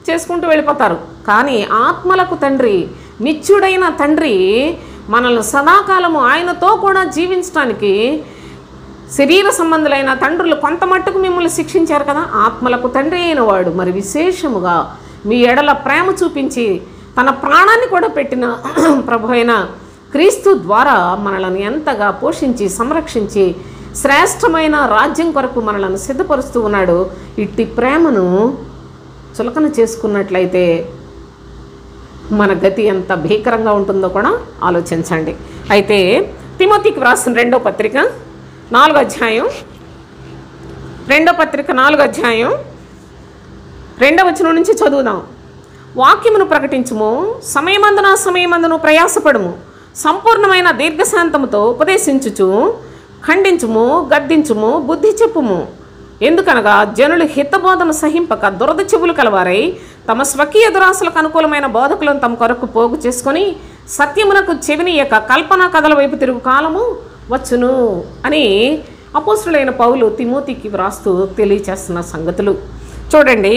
చేసుకుంటూ వెళ్ళిపోతారు. కానీ ఆత్మలకు తండ్రి, నిత్యుడైన తండ్రి మనల్ని సదాకాలము ఆయనతో కూడా జీవించడానికి శరీర సంబంధులైన తండ్రులు కొంత మట్టుకు మిమ్మల్ని శిక్షించారు కదా. ఆత్మలకు తండ్రి అయిన వాడు మరి విశేషముగా మీ ఎడల ప్రేమ చూపించి తన ప్రాణాన్ని కూడా పెట్టిన ప్రభు అయిన క్రీస్తు ద్వారా మనలను ఎంతగా పోషించి సంరక్షించి శ్రేష్టమైన రాజ్యం కొరకు మనలను సిద్ధపరుస్తూ ఉన్నాడు. ఇట్టి ప్రేమను చులకన చేసుకున్నట్లయితే మన గతి ఎంత భీకరంగా ఉంటుందో కూడా ఆలోచించండి. అయితే తిమోతికి వ్రాసిన 2వ పత్రిక 4వ అధ్యాయం, 2వ పత్రిక 4వ అధ్యాయం 2వ వచనం నుంచి చదువుదాం. వాక్యమును ప్రకటించుము, సమయమందును ప్రయాసపడుము, సంపూర్ణమైన దీర్ఘశాంతముతో ఉపదేశించుచు ఖండించుము, గద్దించుము, బుద్ధి చెప్పుము. ఎందుకనగా జనులు హితబోధను సహింపక దురద చెవులు కలవారై తమ స్వకీయ దురాశలకు అనుకూలమైన బోధకులను తమ కొరకు పోగు చేసుకొని సత్యమునకు చెవినియక కల్పనా కథల వైపు తిరుగు కాలము వచ్చును అని అపోస్తులైన పౌలు తిమోతికి వ్రాస్తూ తెలియచేస్తున్న సంగతులు చూడండి.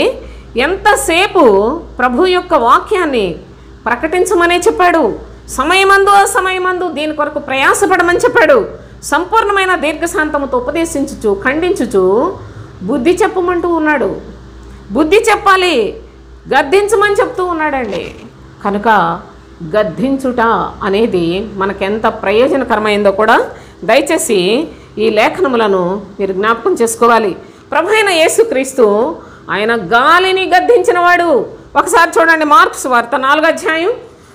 ఎంతసేపు ప్రభు యొక్క వాక్యాన్ని ప్రకటించమనే చెప్పాడు. సమయమందు అసమయమందు దీని కొరకు ప్రయాసపడమని చెప్పాడు. సంపూర్ణమైన దీర్ఘశాంతముతో ఉపదేశించుచు ఖండించుచు బుద్ధి చెప్పమంటూ ఉన్నాడు. బుద్ధి చెప్పాలి, గద్దించమని చెప్తూ ఉన్నాడండి. కనుక గద్దించుట అనేది మనకెంత ప్రయోజనకరమైందో కూడా దయచేసి ఈ లేఖనములను మీరు జ్ఞాపకం చేసుకోవాలి. ప్రభు అయిన యేసుక్రీస్తు ఆయన గాలిని గద్దించినవాడు. ఒకసారి చూడండి, మార్క్స్ వార్త 4వ అధ్యాయం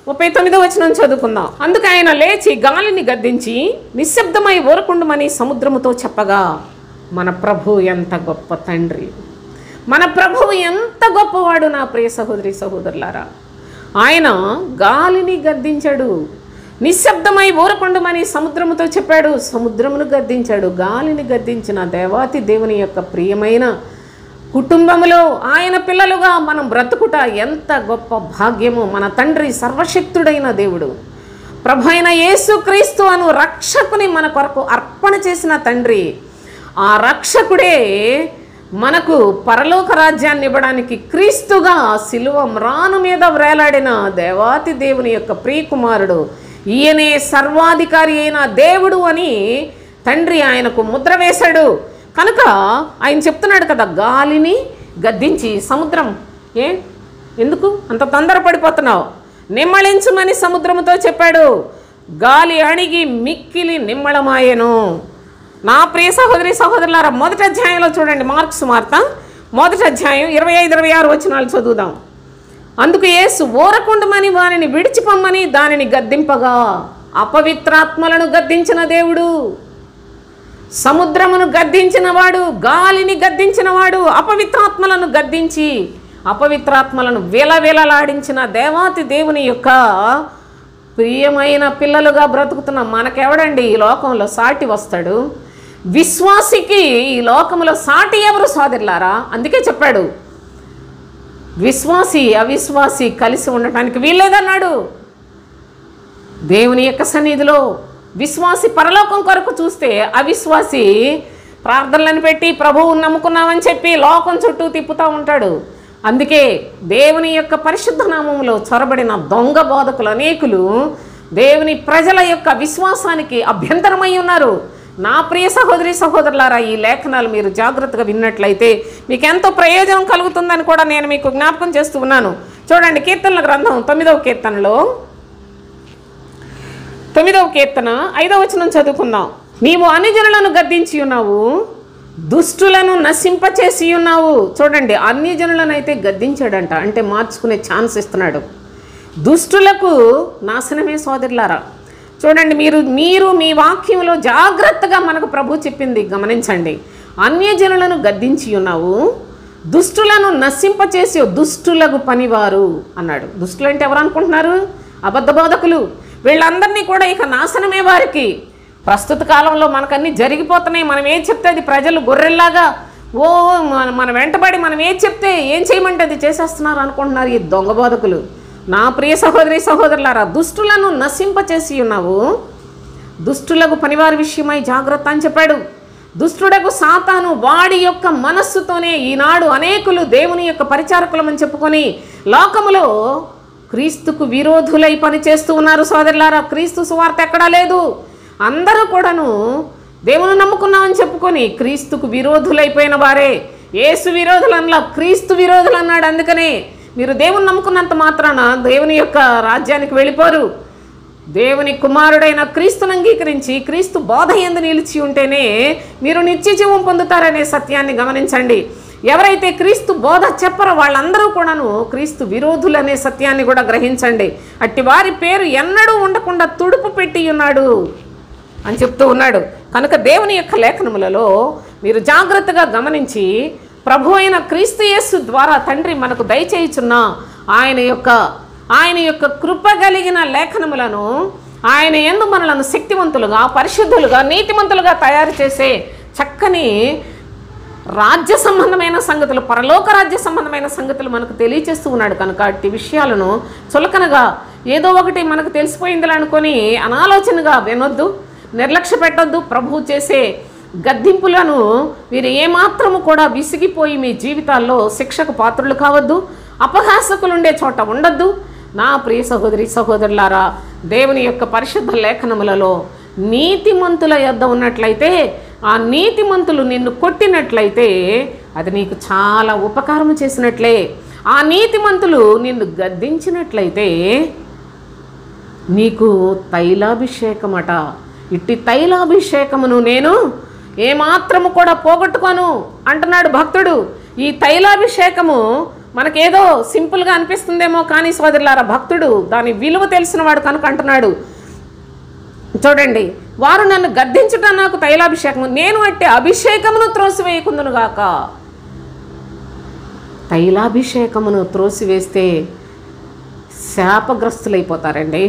39వ వచనం చదువుకుందాం. అందుకు ఆయన లేచి గాలిని గద్దించి నిశ్శబ్దమై ఊరకుండుమని సముద్రముతో చెప్పగా, మన ప్రభు ఎంత గొప్ప తండ్రి, మన ప్రభువు ఎంత గొప్పవాడు నా ప్రియ సహోదరి సహోదరులారా. ఆయన గాలిని గద్దించాడు, నిశ్శబ్దమై ఊరకుండమని సముద్రముతో చెప్పాడు, సముద్రమును గద్దించాడు. గాలిని గద్దించిన దేవాతి దేవుని యొక్క ప్రియమైన కుటుంబములో ఆయన పిల్లలుగా మనం బ్రతుకుట ఎంత గొప్ప భాగ్యము. మన తండ్రి సర్వశక్తుడైన దేవుడు, ప్రభు అయిన యేసుక్రీస్తు అను రక్షకుని మన కొరకు అర్పణ చేసిన తండ్రి. ఆ రక్షకుడే మనకు పరలోక రాజ్యాన్ని ఇవ్వడానికి క్రీస్తుగా శిలువ మ్రాను మీద వ్రేలాడిన దేవాతి దేవుని యొక్క ప్రియకుమారుడు. ఈయనే సర్వాధికారి అయిన దేవుడు అని తండ్రి ఆయనకు ముద్ర వేశాడు. కనుక ఆయన చెప్తున్నాడు కదా, గాలిని గద్దించి సముద్రం ఎందుకు అంత తొందరపడిపోతున్నావు, నిమ్మళించుమని సముద్రముతో చెప్పాడు. గాలి అణిగి మిక్కిలి నిమ్మళమాయెను. నా ప్రియ సహోదరి సహోదరులారా, 1వ అధ్యాయంలో చూడండి, మార్క్స్ వార్త 1వ అధ్యాయం 25-26 వచనాలు చదువుదాం. అందుకు యేసు ఊరకుండమని వారిని విడిచిపొమ్మని దానిని గద్దింపగా, అపవిత్రాత్మలను గద్దించిన దేవుడు, సముద్రమును గద్దించినవాడు, గాలిని గద్దించినవాడు, అపవిత్రాత్మలను గద్దించి అపవిత్రాత్మలను విలవిలలాడించిన దేవాతి దేవుని యొక్క ప్రియమైన పిల్లలుగా బ్రతుకుతున్న మనకెవడండి ఈ లోకంలో సాటి వస్తాడు? విశ్వాసికి ఈ లోకంలో సాటి ఎవరు సోదరులారా? అందుకే చెప్పాడు, విశ్వాసి అవిశ్వాసి కలిసి ఉండటానికి వీల్లేదన్నాడు. దేవుని యొక్క సన్నిధిలో విశ్వాసి పరలోకం కొరకు చూస్తే, అవిశ్వాసి ప్రార్థనలను పెట్టి ప్రభువుని నమ్ముకున్నామని చెప్పి లోకం చుట్టూ తిప్పుతూ ఉంటాడు. అందుకే దేవుని యొక్క పరిశుద్ధ నామములో చొరబడిన దొంగ బోధకులు అనేకులు దేవుని ప్రజల యొక్క విశ్వాసానికి అభ్యంతరమై ఉన్నారు. నా ప్రియ సహోదరి సహోదరులారా, ఈ లేఖనాలు మీరు జాగ్రత్తగా విన్నట్లయితే మీకు ఎంతో ప్రయోజనం కలుగుతుందని కూడా నేను మీకు జ్ఞాపకం చేస్తూ ఉన్నాను. చూడండి, కీర్తనల గ్రంథం 9వ కీర్తనలో 9వ కీర్తన 5వ వచనం చదువుకుందాం. నీవు అన్యజనులను గద్దించి ఉన్నావు, దుష్టులను నశింపచేసి ఉన్నావు. చూడండి, అన్యజనులను అయితే గద్దించాడంట, అంటే మార్చుకునే ఛాన్స్ ఇస్తున్నాడు. దుష్టులకు నాశనమే సోదరులారా. చూడండి, మీరు మీ వాక్యంలో జాగ్రత్తగా మనకు ప్రభు చెప్పింది గమనించండి. అన్యజనులను గద్దించి ఉన్నావు, దుష్టులను నశింపచేసి, దుష్టులకు పనివారు అన్నాడు. దుష్టులు అంటే ఎవరు అనుకుంటున్నారు? అబద్ధ బోధకులు. వీళ్ళందరినీ కూడా ఇక నాశనమే వారికి. ప్రస్తుత కాలంలో మనకన్నీ జరిగిపోతున్నాయి. మనం ఏం చెప్తే అది ప్రజలు గొర్రెల్లాగా మన వెంటబడి మనం ఏం చెప్తే ఏం చేయమంటే అది చేసేస్తున్నారు అనుకుంటున్నారు ఈ దొంగ బోధకులు. నా ప్రియ సహోదరి సహోదరులారా, దుష్టులను నశింపచేసి ఉన్నావు, దుష్టులకు పనివారి విషయమై జాగ్రత్త అని చెప్పాడు. దుష్టుడకు సాతాను వాడి యొక్క మనస్సుతోనే ఈనాడు అనేకులు దేవుని యొక్క పరిచారకులమని చెప్పుకొని లోకములో క్రీస్తుకు విరోధులై పనిచేస్తూ ఉన్నారు సోదరులారా. క్రీస్తు సువార్త ఎక్కడా లేదు. అందరూ కూడాను దేవుని నమ్ముకున్నామని చెప్పుకొని క్రీస్తుకు విరోధులైపోయిన వారే. యేసు విరోధులు అన్నా, క్రీస్తు విరోధులు అన్నాడు. అందుకనే మీరు దేవుని నమ్ముకున్నంత మాత్రాన దేవుని యొక్క రాజ్యానికి వెళ్ళిపోరు. దేవుని కుమారుడైన క్రీస్తును అంగీకరించి క్రీస్తు బోధ యందు నిలిచి ఉంటేనే మీరు నిత్య జీవం పొందుతారనే సత్యాన్ని గమనించండి. ఎవరైతే క్రీస్తు బోధ చెప్పరో వాళ్ళందరూ కూడాను క్రీస్తు విరోధులు అనే సత్యాన్ని కూడా గ్రహించండి. అట్టి వారి పేరు ఎన్నడూ ఉండకుండా తుడుపు పెట్టి ఉన్నాడు అని చెప్తూ ఉన్నాడు. కనుక దేవుని యొక్క లేఖనములలో మీరు జాగ్రత్తగా గమనించి ప్రభు అయిన క్రీస్తు యేసు ద్వారా తండ్రి మనకు దయచేయుచున్న ఆయన యొక్క కృప కలిగిన లేఖనములను ఆయన యందు మనలను శక్తివంతులుగా, పరిశుద్ధులుగా, నీతిమంతులుగా తయారు చేసే చక్కని రాజ్య సంబంధమైన సంగతులు, పరలోక రాజ్య సంబంధమైన సంగతులు మనకు తెలియచేస్తూ ఉన్నాడు కనుక అట్టి విషయాలను చులకనగా ఏదో ఒకటి మనకు తెలిసిపోయిందిలే అనుకొని అనాలోచనగా వినొద్దు, నిర్లక్ష్య పెట్టొద్దు. ప్రభువు చేసే గద్దింపులను మీరు ఏమాత్రము కూడా విసిగిపోయి మీ జీవితాల్లో శిక్షకు పాత్రులు కావద్దు, అపహాసకులు ఉండే చోట ఉండొద్దు. నా ప్రియ సహోదరి సహోదరులారా, దేవుని యొక్క పరిశుద్ధ లేఖనములలో నీతిమంతుల యొద్ద ఉన్నట్లయితే, ఆ నీతిమంతులు నిన్ను కొట్టినట్లయితే అది నీకు చాలా ఉపకారం చేసినట్లే. ఆ నీతిమంతులు నిన్ను గద్దించినట్లయితే నీకు తైలాభిషేకమట. ఇట్టి తైలాభిషేకమును నేను ఏమాత్రము కూడా పోగొట్టుకోను అంటున్నాడు భక్తుడు. ఈ తైలాభిషేకము మనకేదో సింపుల్గా అనిపిస్తుందేమో కానీ సోదరులారా, భక్తుడు దాని విలువ తెలిసిన వాడు కనుక అంటున్నాడు. చూడండి, వారు నన్ను గద్దించుట నాకు తైలాభిషేకము, నేను అట్టి అభిషేకమును త్రోసివేయకుందునుగాక. తైలాభిషేకమును త్రోసివేస్తే శాపగ్రస్తులైపోతారండి.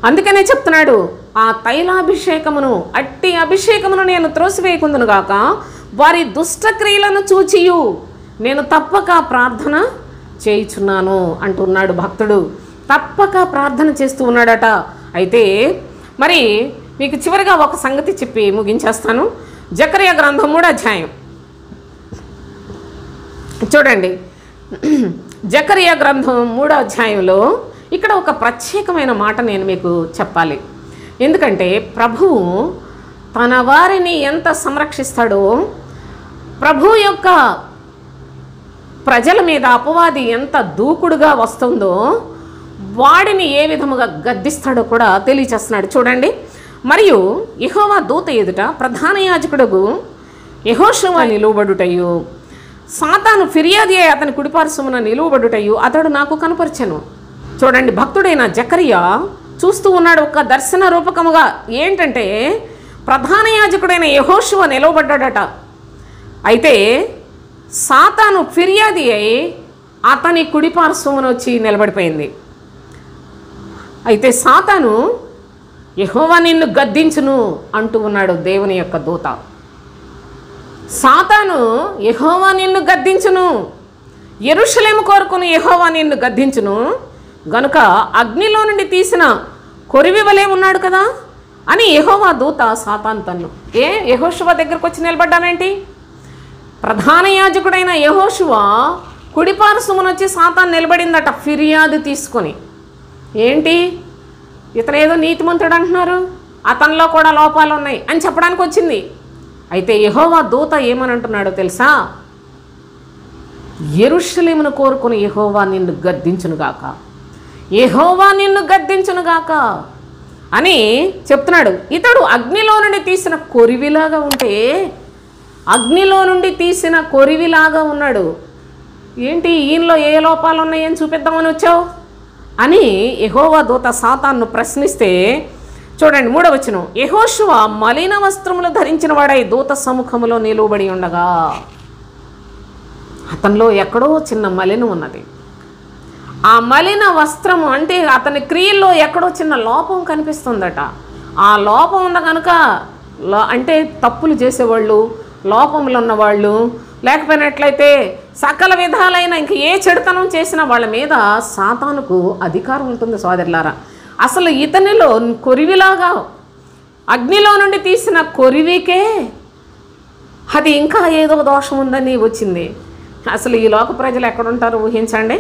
అందుకనే చెప్తున్నాడు, ఆ తైలాభిషేకమును, అట్టి అభిషేకమును నేను త్రోసివేయకుందునుగాక. వారి దుష్టక్రియలను చూచియు నేను తప్పక ప్రార్థన చేయుచున్నాను అంటున్నాడు భక్తుడు. తప్పక ప్రార్థన చేస్తూ ఉన్నాడట. అయితే మరి మీకు చివరిగా ఒక సంగతి చెప్పి ముగించేస్తాను. జకర్యా గ్రంథం 3వ అధ్యాయం చూడండి. జకర్యా గ్రంథం 3వ అధ్యాయంలో ఇక్కడ ఒక ప్రత్యేకమైన మాట నేను మీకు చెప్పాలి. ఎందుకంటే ప్రభువు తన వారిని ఎంత సంరక్షిస్తాడో, ప్రభు యొక్క ప్రజల మీద అపవాది ఎంత దూకుడుగా వస్తుందో, వాడిని ఏ విధముగా గద్దిస్తాడో కూడా తెలియచేస్తున్నాడు. చూడండి, మరియు యెహోవా దూత ఎదుట ప్రధాన యాజకుడుగు యెహోషువ నిలువబడుటయు, సాతాను ఫిర్యాది అయి అతని కుడిపార్శ్వమున నిలువబడుటయు అతడు నాకు కనపరిచెను. చూడండి, భక్తుడైన జకర్యా చూస్తూ ఉన్నాడు ఒక దర్శన రూపకముగా. ఏంటంటే ప్రధాన యాజకుడైన యెహోషువ నిలవబడ్డాడట. అయితే సాతాను ఫిర్యాది అయి అతని కుడిపార్శ్వమున వచ్చి నిలబడిపోయింది. అయితే సాతాను యెహోవా నిన్ను గద్దించును అంటూ ఉన్నాడు దేవుని యొక్క దూత. సాతాను యెహోవా నిన్ను గద్దించును, యెరూషలేము కోరుకుని యెహోవా నిన్ను గద్దించును గనుక అగ్నిలో నుండి తీసిన కొరివి వలె ఉన్నాడు కదా అని యెహోవా దూత సాతాను తన్ను. యెహోషువ దగ్గరకు వచ్చి నిలబడ్డామేంటి? ప్రధాన యాజకుడైన యెహోషువ కుడిపార్శ్వమున వచ్చి సాతాను నిలబడిందట ఫిర్యాదు తీసుకొని. ఏంటి, ఇతనేదో నీతిమంతుడు అంటున్నారు, అతనిలో కూడా లోపాలు ఉన్నాయి అని చెప్పడానికి వచ్చింది. అయితే యెహోవా దూత ఏమని అంటున్నాడో తెలుసా? యెరూషలేమును కోరుకుని యెహోవా నిన్ను గద్దించునుగాక, యెహోవా నిన్ను గద్దించునుగాక అని చెప్తున్నాడు. ఇతడు అగ్నిలో నుండి తీసిన కొరివిలాగా ఉంటే, అగ్నిలో నుండి తీసిన కొరివిలాగా ఉన్నాడు. ఏంటి, ఈయనలో ఏ లోపాలు ఉన్నాయని చూపిద్దామని వచ్చావు అని యెహోవా దూత సాతాను ప్రశ్నిస్తే, చూడండి 3వ వచనం, యెహోషువ మలిన వస్త్రములు ధరించిన వాడై దూత సముఖములో నిలువబడి ఉండగా. అతనిలో ఎక్కడో చిన్న మలినం ఉన్నది. ఆ మలిన వస్త్రము అంటే అతని క్రియల్లో ఎక్కడో చిన్న లోపం కనిపిస్తుందట. ఆ లోపం ఉన్న కనుక అంటే తప్పులు చేసేవాళ్ళు, లోపములు ఉన్నవాళ్ళు, లేకపోయినట్లయితే సకల విధాలైన ఇంక ఏ చెడుతనం చేసినా వాళ్ళ మీద సాతానుకు అధికారం ఉంటుంది సోదరులారా. అసలు ఇతనిలో కొరివిలాగా అగ్నిలో నుండి తీసిన కొరివికే అది ఇంకా ఏదో దోషం ఉందని వచ్చింది. అసలు ఈ లోక ప్రజలు ఎక్కడుంటారో ఊహించండి.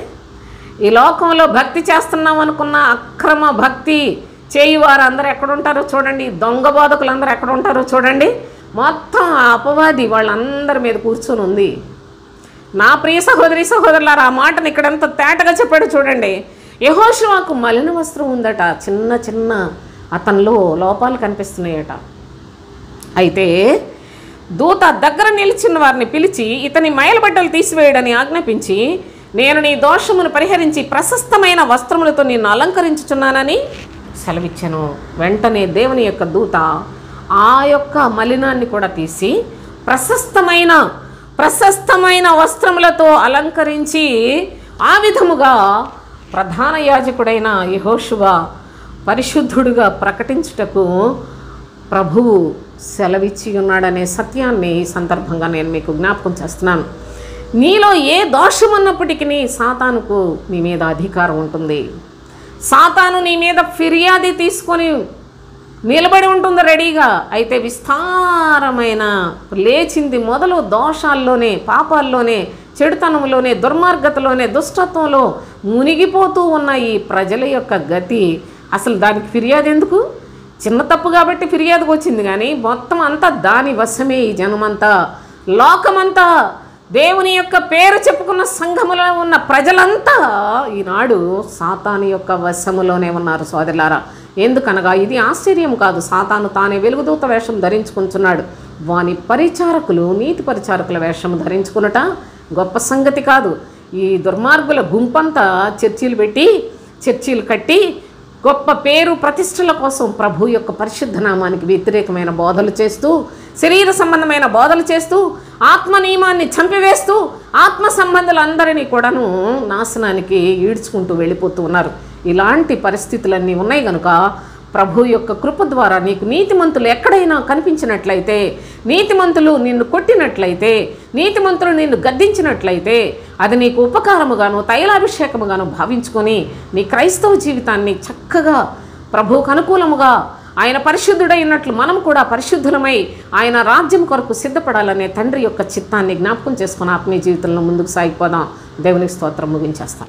ఈ లోకంలో భక్తి చేస్తున్నాం అనుకున్న అక్రమ భక్తి చేయువారు అందరూ ఎక్కడుంటారో చూడండి, దొంగ బోధకులు అందరూ ఎక్కడ ఉంటారో చూడండి. మొత్తం ఆ అపవాది వాళ్ళందరి మీద కూర్చొని ఉంది. నా ప్రియ సహోదరి సహోదరులారా, ఆ మాటను ఇక్కడ ఎంత తేటగా చెప్పాడు చూడండి. యెహోషువకు మలిన వస్త్రం ఉందట, చిన్న చిన్న అతనిలో లోపాలు కనిపిస్తున్నాయట. అయితే దూత దగ్గర నిలిచిన వారిని పిలిచి ఇతని మైలబట్టలు తీసివేయడని ఆజ్ఞాపించి, నేను నీ దోషమును పరిహరించి ప్రశస్తమైన వస్త్రములతో నిన్ను అలంకరించుచున్నానని సెలవిచ్చాను. వెంటనే దేవుని యొక్క దూత ఆ యొక్క మలినాన్ని కూడా తీసి ప్రశస్తమైన ప్రశస్తమైన వస్త్రములతో అలంకరించి ఆ విధముగా ప్రధాన యాజకుడైన యెహోషువ పరిశుద్ధుడుగా ప్రకటించుటకు ప్రభువు సెలవిచ్చి ఉన్నాడనే సత్యాన్ని ఈ సందర్భంగా నేను మీకు జ్ఞాపకం చేస్తున్నాను. నీలో ఏ దోషం ఉన్నప్పటికీ సాతానుకు నీ మీద అధికారం ఉంటుంది. సాతాను నీ మీద ఫిర్యాదు తీసుకొని నిలబడి ఉంటుంది రెడీగా. అయితే విస్తారమైన లేచింది మొదలు దోషాల్లోనే, పాపాల్లోనే, చెడుతనంలోనే, దుర్మార్గతలోనే, దుష్టత్వంలో మునిగిపోతూ ఉన్న ఈ ప్రజల యొక్క గతి. అసలు దానికి ఫిర్యాదు ఎందుకు? చిన్న తప్పు కాబట్టి ఫిర్యాదుకు వచ్చింది, కానీ మొత్తం అంతా దాని వశమే. ఈ జనమంతా, లోకమంతా, దేవుని యొక్క పేరు చెప్పుకున్న సంఘములో ఉన్న ప్రజలంతా ఈనాడు సాతాను యొక్క వశములోనే ఉన్నారు సోదరులారా. ఎందుకనగా ఇది ఆశ్చర్యం కాదు. సాతాను తానే వెలుగుదూత వేషం ధరించుకుంటున్నాడు. వాని పరిచారకులు నీతి పరిచారకుల వేషం ధరించుకున్నట గొప్ప సంగతి కాదు. ఈ దుర్మార్గుల గుంపంతా చర్చీలు కట్టి గొప్ప పేరు ప్రతిష్టల కోసం ప్రభు యొక్క పరిశుద్ధ నామానికి వ్యతిరేకమైన బోధలు చేస్తూ, శరీర సంబంధమైన బోధలు చేస్తూ, ఆత్మ నియమాన్ని చంపివేస్తూ, ఆత్మ సంబంధులందరినీ కూడాను నాశనానికి ఈడ్చుకుంటూ వెళ్ళిపోతూ ఉన్నారు. ఇలాంటి పరిస్థితులన్నీ ఉన్నాయి కనుక ప్రభు యొక్క కృప ద్వారా నీకు నీతిమంతులు ఎక్కడైనా కనిపించినట్లయితే, నీతిమంతులు నిన్ను కొట్టినట్లయితే, నీతిమంతులు నిన్ను గద్దించినట్లయితే అది నీకు ఉపకారముగాను తైలాభిషేకముగాను భావించుకొని నీ క్రైస్తవ జీవితాన్ని చక్కగా ప్రభువుకు అనుకూలముగా, ఆయన పరిశుద్ధుడైనట్లు మనం కూడా పరిశుద్ధులమై ఆయన రాజ్యం కొరకు సిద్ధపడాలనే తండ్రి యొక్క చిత్తాన్ని జ్ఞాపకం చేసుకుని ఆత్మీయ జీవితంలో ముందుకు సాగిపోదాం. దేవునికి స్తోత్రం. ముగించేస్తాం.